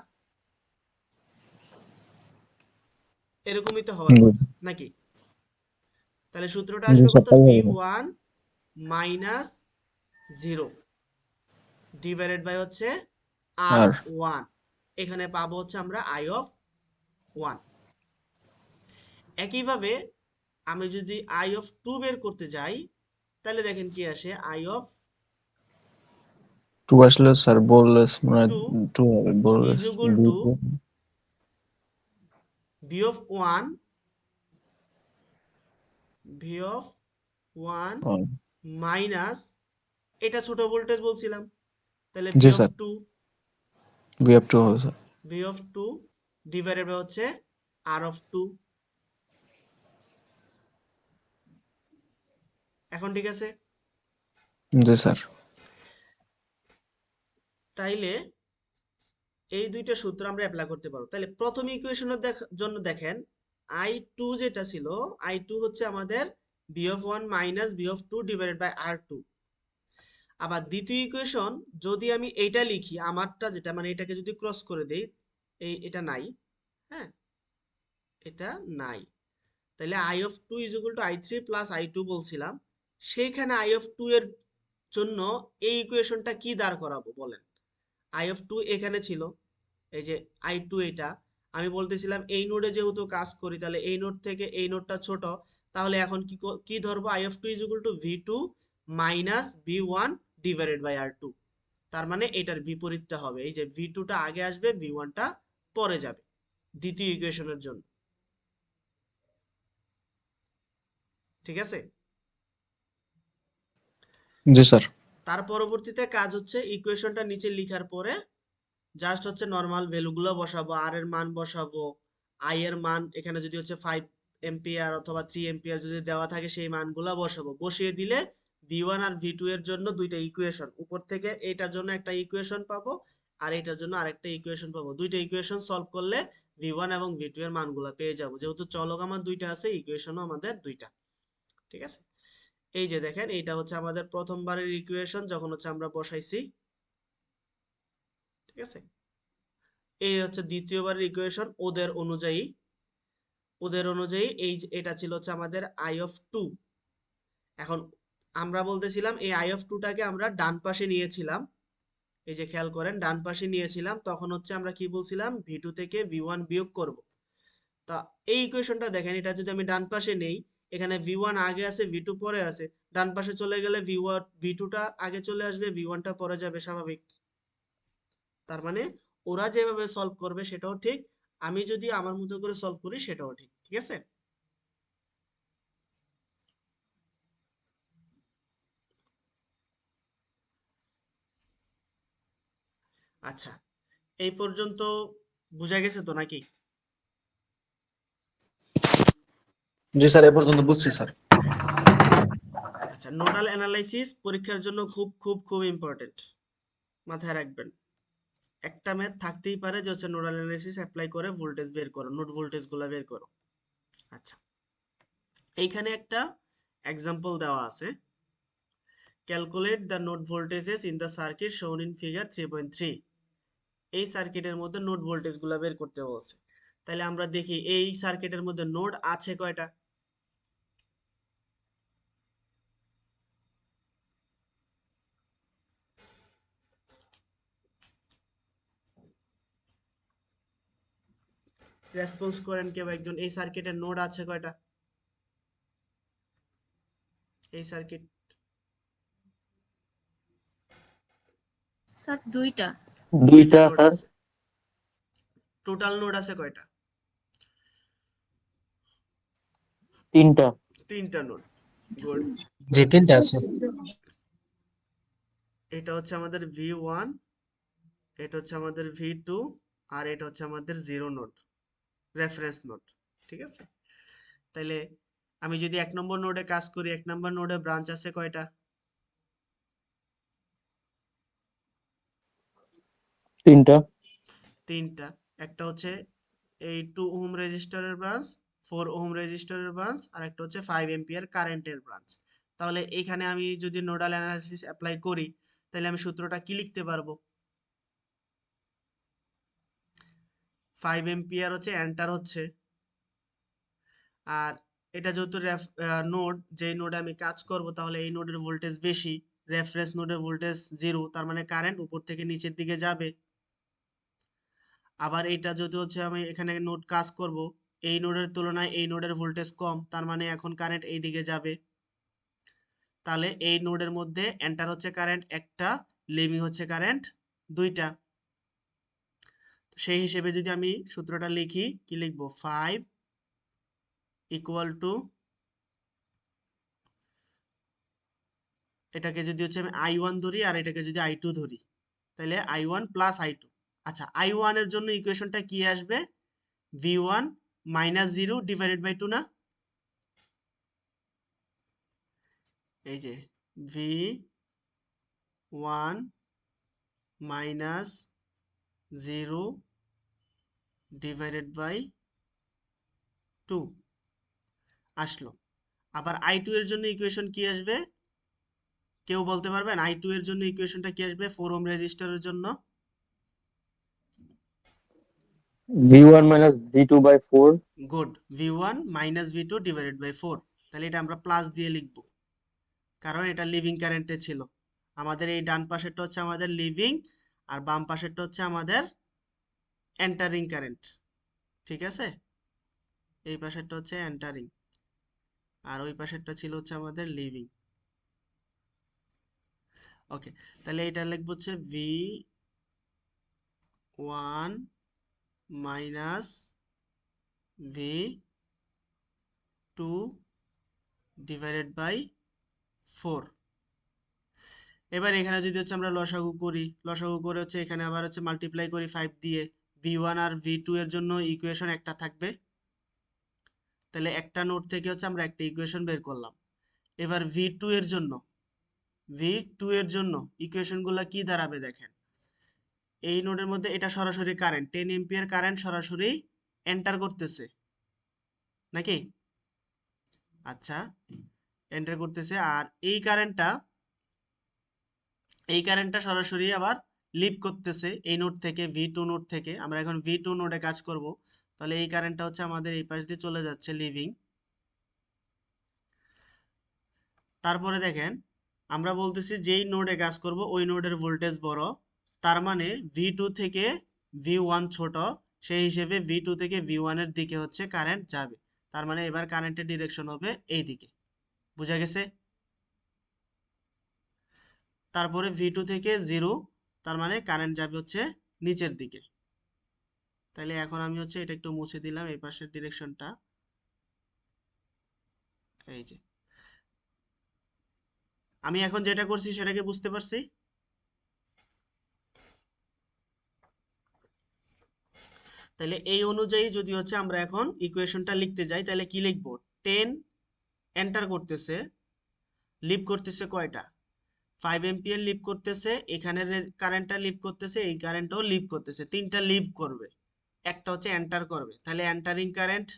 এরকমই তো হওয়ার জি কথা নাকি? তাহলে সূত্রটা জি আসবে স্যার, কত? তাই হবে। V1 minus zero divided by হচ্ছে আর আর ওয়ান। এখানে পাবো হচ্ছে আমরা I of 1। একইভাবে আমি যদি I of 2 বের করতে যাই, তাহলে দেখেন কি আসে, I of টু আসলে স্যার বললে মানে 2 টু হবে বললে is equal to V of 1, V of 1 minus, এটা ছোট ভোল্টেজ বলছিলাম, তাহলে V জি of sir, 2, v of two হবে sir. V of 2 divided by হচ্ছে R of 2। এখন ঠিক আছে? জি স্যার। তাইলে এই দুইটা সূত্র আমরা অ্যাপ্লাই করতে পারবো। তাহলে প্রথম ইকুয়েশনের জন্য দেখেন, I2 যেটা ছিল, I2 হচ্ছে আমাদের B of 1 minus B of 2 divided by R2। আবার দ্বিতীয় ইকুয়েশন যদি আমি এইটা লিখি, আমারটা যেটা, মানে এটাকে যদি ক্রস করে দেই, এটা নাই, হ্যাঁ, এটা নাই, তাহলে I of 2 is equal to I3 plus I2 বলছিলাম। সেইখানে I of 2 এর জন্য এই ইকুয়েশনটা কি দাঁড় করাবো বলেন? I of 2 এখানে ছিল, এই যে I2 এটা, আমি বলতেছিলাম এই নোডে যেহেতু কাজ করি, তাহলে এই নোড থেকে এই নোডটা ছোট, তাহলে এখন কি ধরবো? I of 2 is equal to V2 minus V1 divided by R2। তার মানে এটার বিপরীতটা হবে, এই যে V2 টা আগে আসবে, V1 টা পরে যাবে দ্বিতীয় ইকুয়েশনের জন্য। ঠিক আছে? জি স্যার। তার পরবর্তীতে কাজ হচ্ছে ইকুয়েশনটা নিচে লিখার পরে জাস্ট হচ্ছে নর্মাল ভ্যালুগুলো বসাবো, আর এর মান বসাবো, আই এর মান এখানে যদি হচ্ছে 5 এম্পিয়ার অথবা 3 এম্পিয়ার যদি দেওয়া থাকে সেই মানগুলো বসাবো, বসিয়ে দিলে V1 আর V2 এর জন্য দুইটা ইকুয়েশন, উপর থেকে এটার জন্য একটা ইকুয়েশন পাবো আর এটার জন্য আরেকটা ইকুয়েশন পাবো। দুইটা ইকুয়েশন সলভ করলে V1 এবং V2 এর মানগুলো পেয়ে যাবো, যেহেতু চলক আমার দুইটা আছে, ইকুয়েশনও আমাদের দুইটা। ঠিক আছে? এই যে দেখেন, এইটা হচ্ছে আমাদের প্রথমবারের ইকুয়েশন যখন হচ্ছে আমরা বসাইছি। ঠিক আছে? এই হচ্ছে দ্বিতীয়বারের ইকুয়েশন ওদের অনুযায়ী এটা ছিল হচ্ছে আমাদের I of 2। এখন আমরা বলতেছিলাম এই I of 2 টাকে আমরা ডান পাশে নিয়েছিলাম, এই যে খেয়াল করেন ডান পাশে নিয়েছিলাম, তখন হচ্ছে আমরা কি বলছিলাম, V2 থেকে V1 বিয়োগ করব। তা এই ইকুয়েশনটা দেখেন, এটা যদি আমি ডান পাশে নেই, এখানে V1 আগে আছে, V2 পরে আছে, ডান পাশে চলে গেলে V2 টা আগে চলে আসবে, V1 টা পরে যাবে, স্বাভাবিক। তার মানে ওরা যেভাবে সলভ করবে সেটাও ঠিক, আমি যদি আমার মতো করে সলভ করি সেটাও ঠিক। ঠিক আছে? আচ্ছা, এই পর্যন্ত বোঝা গেছে তো নাকি? জি স্যার, এ পর্যন্ত বুঝছি স্যার। আচ্ছা, নোডাল অ্যানালাইসিস পরীক্ষার জন্য খুব খুব খুব ইম্পর্টেন্ট, মাথায় রাখবেন। একটা ম্যাথ থাকতেই পারে যে হচ্ছে নোডাল অ্যানালাইসিস অ্যাপ্লাই করে ভোল্টেজ বের করো, নোড ভোল্টেজ গুলা বের করো। আচ্ছা, এইখানে একটা এক্সাম্পল দেওয়া আছে, calculate the node voltages in the circuit shown in figure 3.3। এই সার্কিটের মধ্যে নোড ভোল্টেজ গুলা বের করতে বলছে। তাহলে আমরা দেখি এই সার্কিটের মধ্যে নোড আছে কয়টা। রেসপন্স করেন কেউ একজন। এই সার্কিটের নোড আছে কয়টা? এই সার্কিট স্যার দুইটা। দুইটা নোড আছে। টোটাল নোড আছে কয়টা? তিনটা নোড। গুড। জি 3টা আছে। এটা হচ্ছে আমাদের V1, এটা হচ্ছে আমাদের V2, আর এটা হচ্ছে আমাদের জিরো নোড, রেফারেন্স নোড। ঠিক আছে? তাইলে আমি যদি 1 নম্বর নোডে কাজ করি, 1 নম্বর নোডে ব্রাঞ্চ আছে কয়টা? 3টা। একটা হচ্ছে এই 2 ওহম রেজিস্টরের ব্রাঞ্চ, 4 ওহম রেজিস্টরের ব্রাঞ্চ, আর একটা হচ্ছে 5 এম্পিয়ার কারেন্টের ব্রাঞ্চ। তাহলে এখানে আমি যদি নোডাল অ্যানালাইসিস অ্যাপ্লাই করি, তাহলে আমি সূত্রটা কি লিখতে পারবো? 5 এম্পিয়ার হচ্ছে এন্টার হচ্ছে, আর এটা যেহেতু নোড, যেই নোডে আমি কাজ করব, তাহলে এই নোডের ভোল্টেজ বেশি, রেফারেন্স নোডের ভোল্টেজ 0, তার মানে কারেন্ট উপর থেকে নিচের দিকে যাবে। আবার এটা যদি হচ্ছে আমি এখানে নোড কাজ করব, এই নোডের তুলনায় এই নোডের ভোল্টেজ কম, তার মানে এখন কারেন্ট এই দিকে যাবে। তাহলে এই নোডের মধ্যে এন্টার হচ্ছে কারেন্ট একটা, লিভিং হচ্ছে কারেন্ট দুইটা। সেই হিসেবে যদি আমি সূত্রটা লিখি, কি লিখব? 5 ইকুয়াল টু, এটাকে যদি হচ্ছে আমি I1 ধরি আর এটাকে যদি I2 ধরি, তাহলে I1 প্লাস I2। আচ্ছা, I1 এর জন্য ইকুয়েশনটা কি আসবে? V1 মাইনাস 0 ডিভাইডেড বাই 2 না? এই যে V1 মাইনাস 0 ডিভাইডেড বাই 2 আসলো। আবার I2 এর জন্য ইকুয়েশন কি আসবে? কেউ বলতে পারবেন I2 এর জন্য ইকুয়েশনটা কি আসবে 4 ওহম রেজিস্টরের জন্য? V1 minus V2 by 4. Good. V1 minus V2 divided by 4। তাহলে এটা আমরা প্লাস দিয়ে লিখব, কারণ এটা লিভিং কারেন্টে ছিল। আমাদের এই ডান পাশেরটা হচ্ছে আমাদের লিভিং, আর বাম পাশেরটা হচ্ছে আমাদের এন্টারিং কারেন্ট। ঠিক আছে? এই পাশেরটা হচ্ছে এন্টারিং, আর ওই পাশেরটা ছিল হচ্ছে আমাদের লিভিং। ওকে, তাহলে এটা লিখব হচ্ছে V1 minus V2 divided by 4। এবার এখানে যদি হচ্ছে আমরা লসাগু করি, লসাগু করে হচ্ছে এখানে আবার হচ্ছে মাল্টিপ্লাই করি 5 দিয়ে, V1 আর V2 এর জন্য ইকুয়েশন একটা থাকবে। তাহলে একটা নোড থেকে হচ্ছে আমরা একটা ইকুয়েশন বের করলাম। এবার V2 এর জন্য, ইকুয়েশনগুলো কি দাঁড়াবে দেখেন। এই নোডের মধ্যে এটা সরাসরি কারেন্ট, 10 এম্পিয়ার কারেন্ট সরাসরি এন্টার করতেছে নাকি? আচ্ছা, এন্টার করতেছে। আর এই কারেন্টটা সরাসরি আবার লিভ করতেছে এই নোড থেকে, V2 নোড থেকে। আমরা এখন V2 নোডে কাজ করব, তাহলে এই কারেন্টটা হচ্ছে আমাদের এই পাশ দিয়ে চলে যাচ্ছে লিভিং। তারপরে দেখেন, আমরা বলতেছি যেই নোডে কাজ করব ওই নোডের ভোল্টেজ বড়, তার মানে V2 থেকে V1 ছোট, সেই হিসেবে V2 থেকে V1 এর দিকে হচ্ছে কারেন্ট যাবে। তার মানে এবার কারেন্টের ডিরেকশন হবে এই দিকে। বুঝা গেছে? তারপরে V2 থেকে 0, তার মানে কারেন্ট যাবে হচ্ছে নিচের দিকে। তাহলে এখন আমি হচ্ছে এটা একটু মুছে দিলাম, এই পাশের ডিরেকশনটা। এই যে আমি এখন যেটা করছি সেটাকে বুঝতে পারছি। তাহলে এই অনুযায়ী যদি হচ্ছে আমরা এখন ইকুয়েশনটা লিখতে যাই, তাহলে কি লিখবো? 10 এন্টার করতেছে, লিভ করতেছে কয়টা? 5 এম্পিয়ার লিভ করতেছে, এখানে কারেন্টটা লিভ করতেছে, এই কারেন্টটাও লিভ করতেছে, তিনটা লিভ করবে, একটা হচ্ছে এন্টার করবে। তাহলে এন্টারিং কারেন্ট,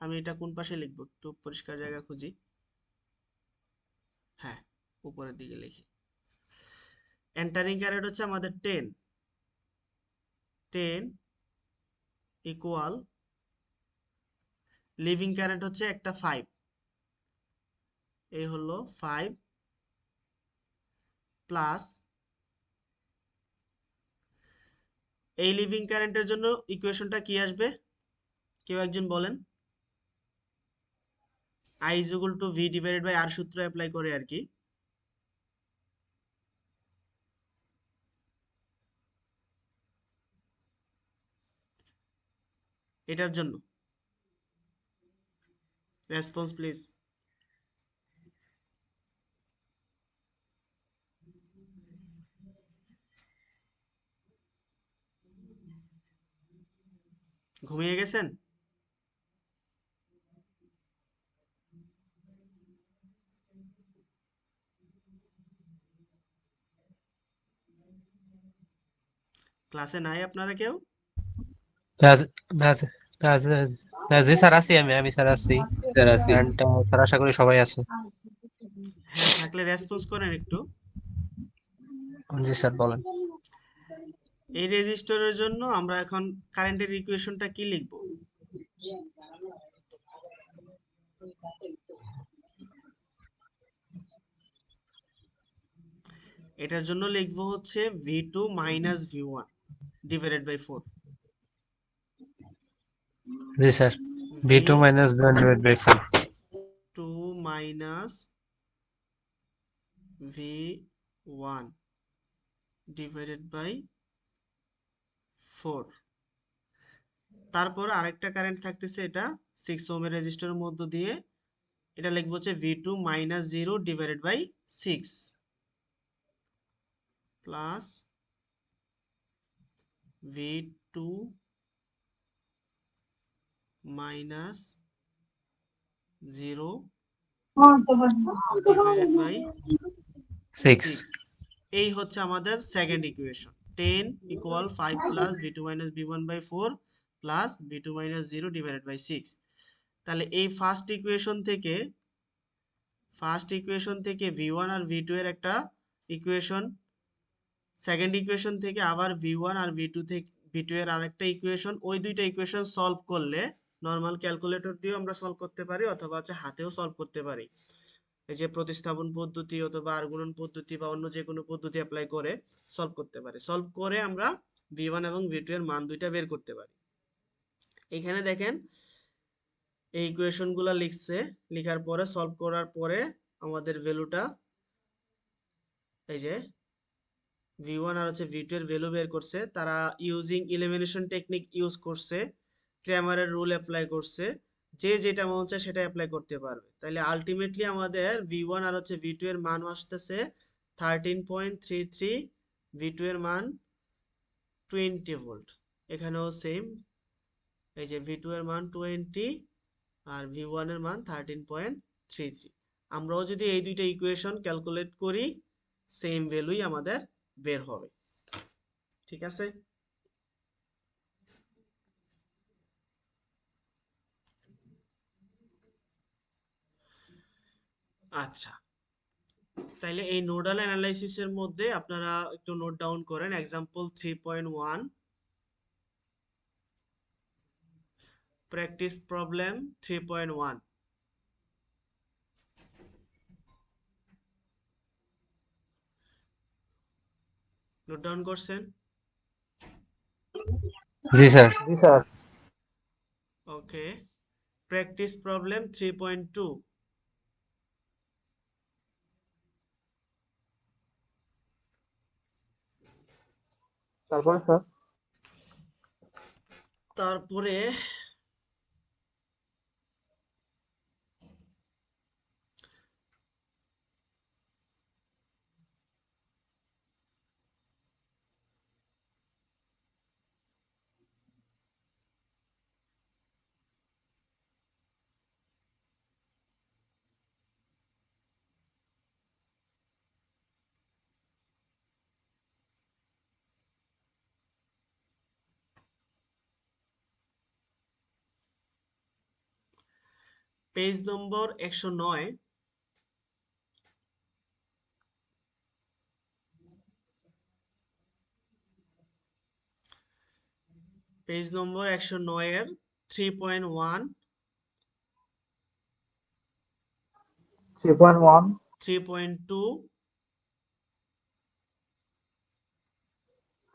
আমি এটা কোন পাশে লিখবো একটু পরিষ্কার জায়গা খুঁজি। হ্যাঁ, উপরের দিকে লিখি। এন্টারিং কারেন্ট হচ্ছে আমাদের 10 ইকুয়াল, লিভিং কারেন্ট হচ্ছে একটা 5, এই হলো 5 প্লাস, এই লিভিং কারেন্টের জন্য ইকুয়েশনটা কি আসবে? কেউ একজন বলেন। I is equal to V divided by R সূত্র অ্যাপ্লাই করে আর কি। এটার জন্য রেসপন্স প্লিজ। ঘুমিয়ে গেছেন? ক্লাসে নাই আপনারা কেউ? জি স্যার আছি, আমি স্যার আছি। স্যার আছি। এন্ড স্যার আশা করি সবাই আছে। হ্যাঁ, থাকলে রেসপন্স করেন একটু। জি স্যার বলেন। এই রেজিস্টরের জন্য আমরা এখন কারেন্টের ইকুয়েশনটা কি লিখব? এটার জন্য লিখব হচ্ছে V2 minus V1 divided by 4। জি sir, V2 minus V1 divided by 4. V2 minus V1 divided by 4। তারপর আরেকটা কারেন্ট থাকতেছে, এটা 6 ওহমের রেজিস্টরের মধ্য দিয়ে। এটা লিখবো হচ্ছে V2 minus 0 divided by 6 plus V2 minus 0 divided by 6. 6। এই হচ্ছে আমাদের second equation. 10 equal 5 plus V2 minus V1 by 4 plus V2 minus 0 divided by 6। তাহলে এই ফার্স্ট ইকুয়েশন থেকে V1 আর V2 এর একটা ইকুয়েশন, সেকেন্ড ইকুয়েশন থেকে আবার V1 আর V2 এর আরেকটা ইকুয়েশন, ওই দুইটা ইকুয়েশন সলভ করলে নর্মাল ক্যালকুলেটর দিয়েও আমরা সলভ করতে পারি অথবা হচ্ছে হাতেও সলভ করতে পারি। এই যে প্রতিস্থাপন পদ্ধতি অথবা আর গুণন পদ্ধতি বা অন্য যে কোনো পদ্ধতি অ্যাপ্লাই করে সলভ করতে পারি। সলভ করে আমরা V1 এবং V2 এর মান দুইটা বের করতে পারি। এখানে দেখেন এই ইকুয়েশনগুলো লিখছে, লেখার পরে সলভ করার পরে আমাদের ভ্যালুটা এই যে V1 আর হচ্ছে V2 এর ভ্যালু বের করছে। তারা ইউজিং ইলিমিনেশন টেকনিক ইউজ করছে, ক্র্যামারের রুল অ্যাপ্লাই করছে। যে যেটা মন চায় সেটা অ্যাপ্লাই করতে পারবে। তাহলে আলটিমেটলি আমাদের V1 আর হচ্ছে V2 এর মান আসতেছে 13.33, V2 এর মান 20 ভোল্ট। এখানেও সেম, এই যে V2 এর মান 20 আর V1 এর মান 13.33। আমরাও যদি এই দুইটা ইকুয়েশন ক্যালকুলেট করি সেম ভ্যালুই আমাদের বের হবে। ঠিক আছে? আচ্ছা, তাইলে এই নোডাল অ্যানালাইসিসের মধ্যে আপনারা একটু নোট ডাউন করেন। Example 3.1, practice problem 3.1। Note down করছেন? জি স্যার। ওকে, প্র্যাকটিস প্রবলেম 3.2। তারপরে স্যার তারপরে পেজ নম্বর 109, পেজ নম্বর 109 এর 3.1, 3.1 3.2,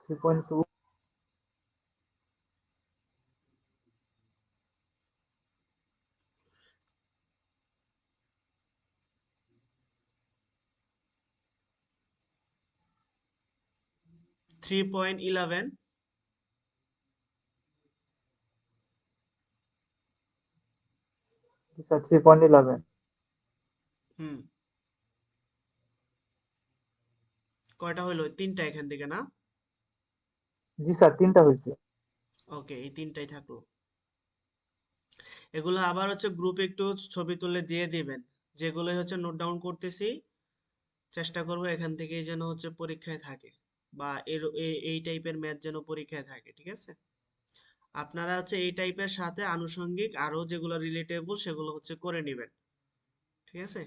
3.2 3.11, জি স্যার 3.11 হুম, কয়টা হইলো? তিনটা এখান থেকে না? জি স্যার 3টা হয়েছে ওকে, এই তিনটাই থাকলো। এগুলো আবার হচ্ছে গ্রুপে একটু ছবি তুলে দিয়ে দিবেন, যেগুলো হচ্ছে নোট ডাউন করতেছি। চেষ্টা করব এখান থেকেই যেন হচ্ছে পরীক্ষায় থাকে, বা এই টাইপের ম্যাথ যেন পরীক্ষায় থাকে, ঠিক আছে? আপনারা হচ্ছে এই টাইপের সাথে আনুষঙ্গিক আরো যেগুলো রিলেটেবল সেগুলো হচ্ছে করে নেবেন, ঠিক আছে?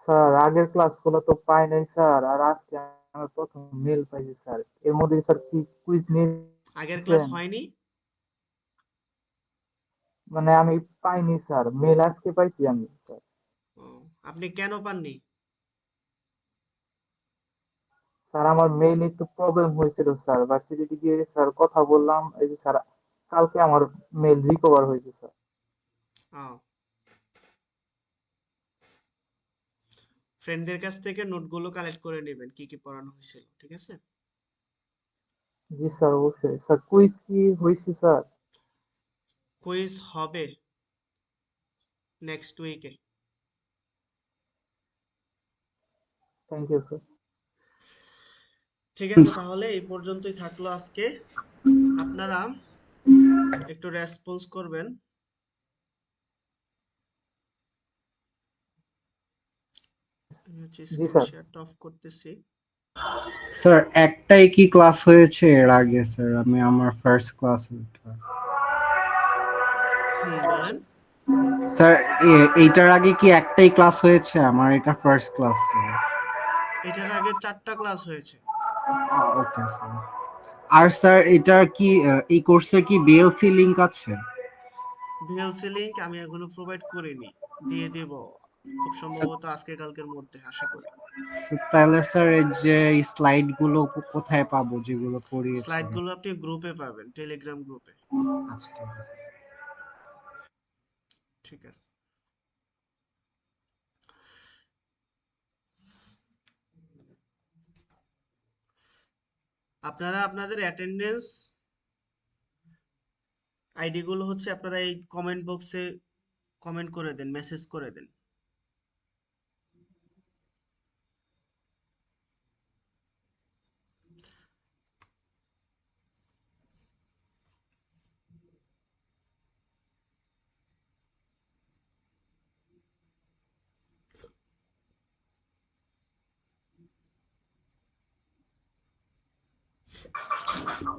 স্যার আগের ক্লাসগুলো তো পাই নাই স্যার, আর আজকে আমি প্রথম মেল পাইছি স্যার। এর মধ্যে স্যার কি কুইজ আগের ক্লাস নিয়েছেন? হয়নি? মানে আমি পাইনি স্যার, মেল আজকে পাইছি আমি স্যার। ও, আপনি কেন পাননি? স্যার আমার মেইল একটু প্রবলেম হয়েছিল স্যার, ভার্সিটিতে গিয়ে স্যার কথা বললাম, এই যে স্যার কালকে আমার মেল রিকভার হয়েছে স্যার। ও, ফ্রেন্ডদের কাছ থেকে নোটগুলো কালেক্ট করে নেবেন, কি কি পড়ানো হয়েছিল, ঠিক আছে? জি স্যার অবশ্যই স্যার। কুইজ কি হয়েছে স্যার? কুইজ হবে নেক্সট উইকে। Thank you sir. ঠিক আছে, তাহলে এই পর্যন্তই থাকলো আজকে। আপনারা একটু রেসপন্স করবেন। আমি হচ্ছে জি স্ক্রিন স্যার। শেয়ারটা অফ করতেছি। স্যার একটাই কি ক্লাস হয়েছে এর আগে স্যার? আমি আমার ফার্স্ট ক্লাস। হুম, বলেন। স্যার এইটার আগে কি একটাই ক্লাস হয়েছে? আমার এটা ফার্স্ট ক্লাস স্যার। এটার আগে 4টা ক্লাস হয়েছে। Okay sir. আর স্যার এটার কি এই কোর্সের কি বিএলসি লিংক আছে? ভিএলসি লিংক আমি এখনো প্রোভাইড করিনি, দিয়ে দেব খুব সম্ভবত আজকে কালকের মধ্যে, আশা করি। তাহলে স্যার এই যে স্লাইড গুলো কোথায় পাবো যেগুলো পড়িয়েছেন? স্লাইডগুলো আপনি গ্রুপে পাবেন, টেলিগ্রাম গ্রুপে। আচ্ছা ঠিক আছে। ঠিক আছে। আপনারা আপনাদের অ্যাটেন্ডেন্স আইডি গুলো হচ্ছে আপনারা এই কমেন্ট বক্সে কমেন্ট করে দেন, মেসেজ করে দেন।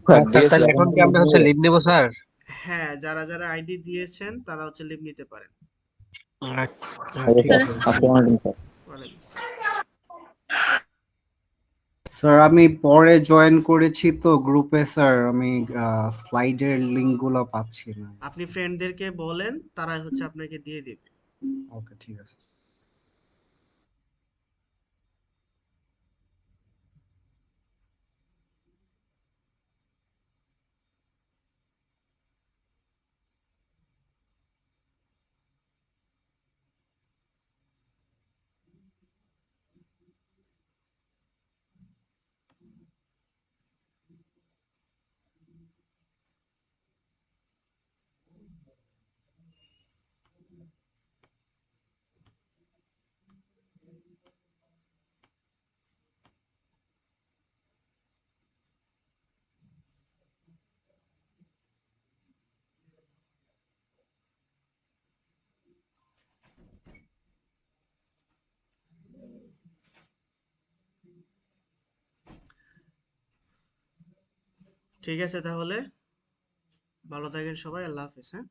স্যার স্যার দিয়েছি তাহলে এখন এখন কি কি আমরা লিখবো? হচ্ছে লিভ নেবো স্যার? হ্যাঁ, যারা যারা আইডি দিয়েছেন তারা হচ্ছে লিভ নিতে পারেন। ঠিক স্যার আছে। আসসালামু আলাইকুম স্যার। ওয়ালাইকুম আসসালাম। স্যার আমি পরে জয়েন করেছি তো গ্রুপে স্যার, আমি স্লাইডের লিংক গুলো পাচ্ছি না। আপনি ফ্রেন্ডদেরকে বলেন, তারাই হচ্ছে আপনাকে দিয়ে দিবে। ওকে ঠিক আছে। ঠিক আছে, তাহলে ভালো থাকেন সবাই, আল্লাহ হাফেজ। হ্যাঁ।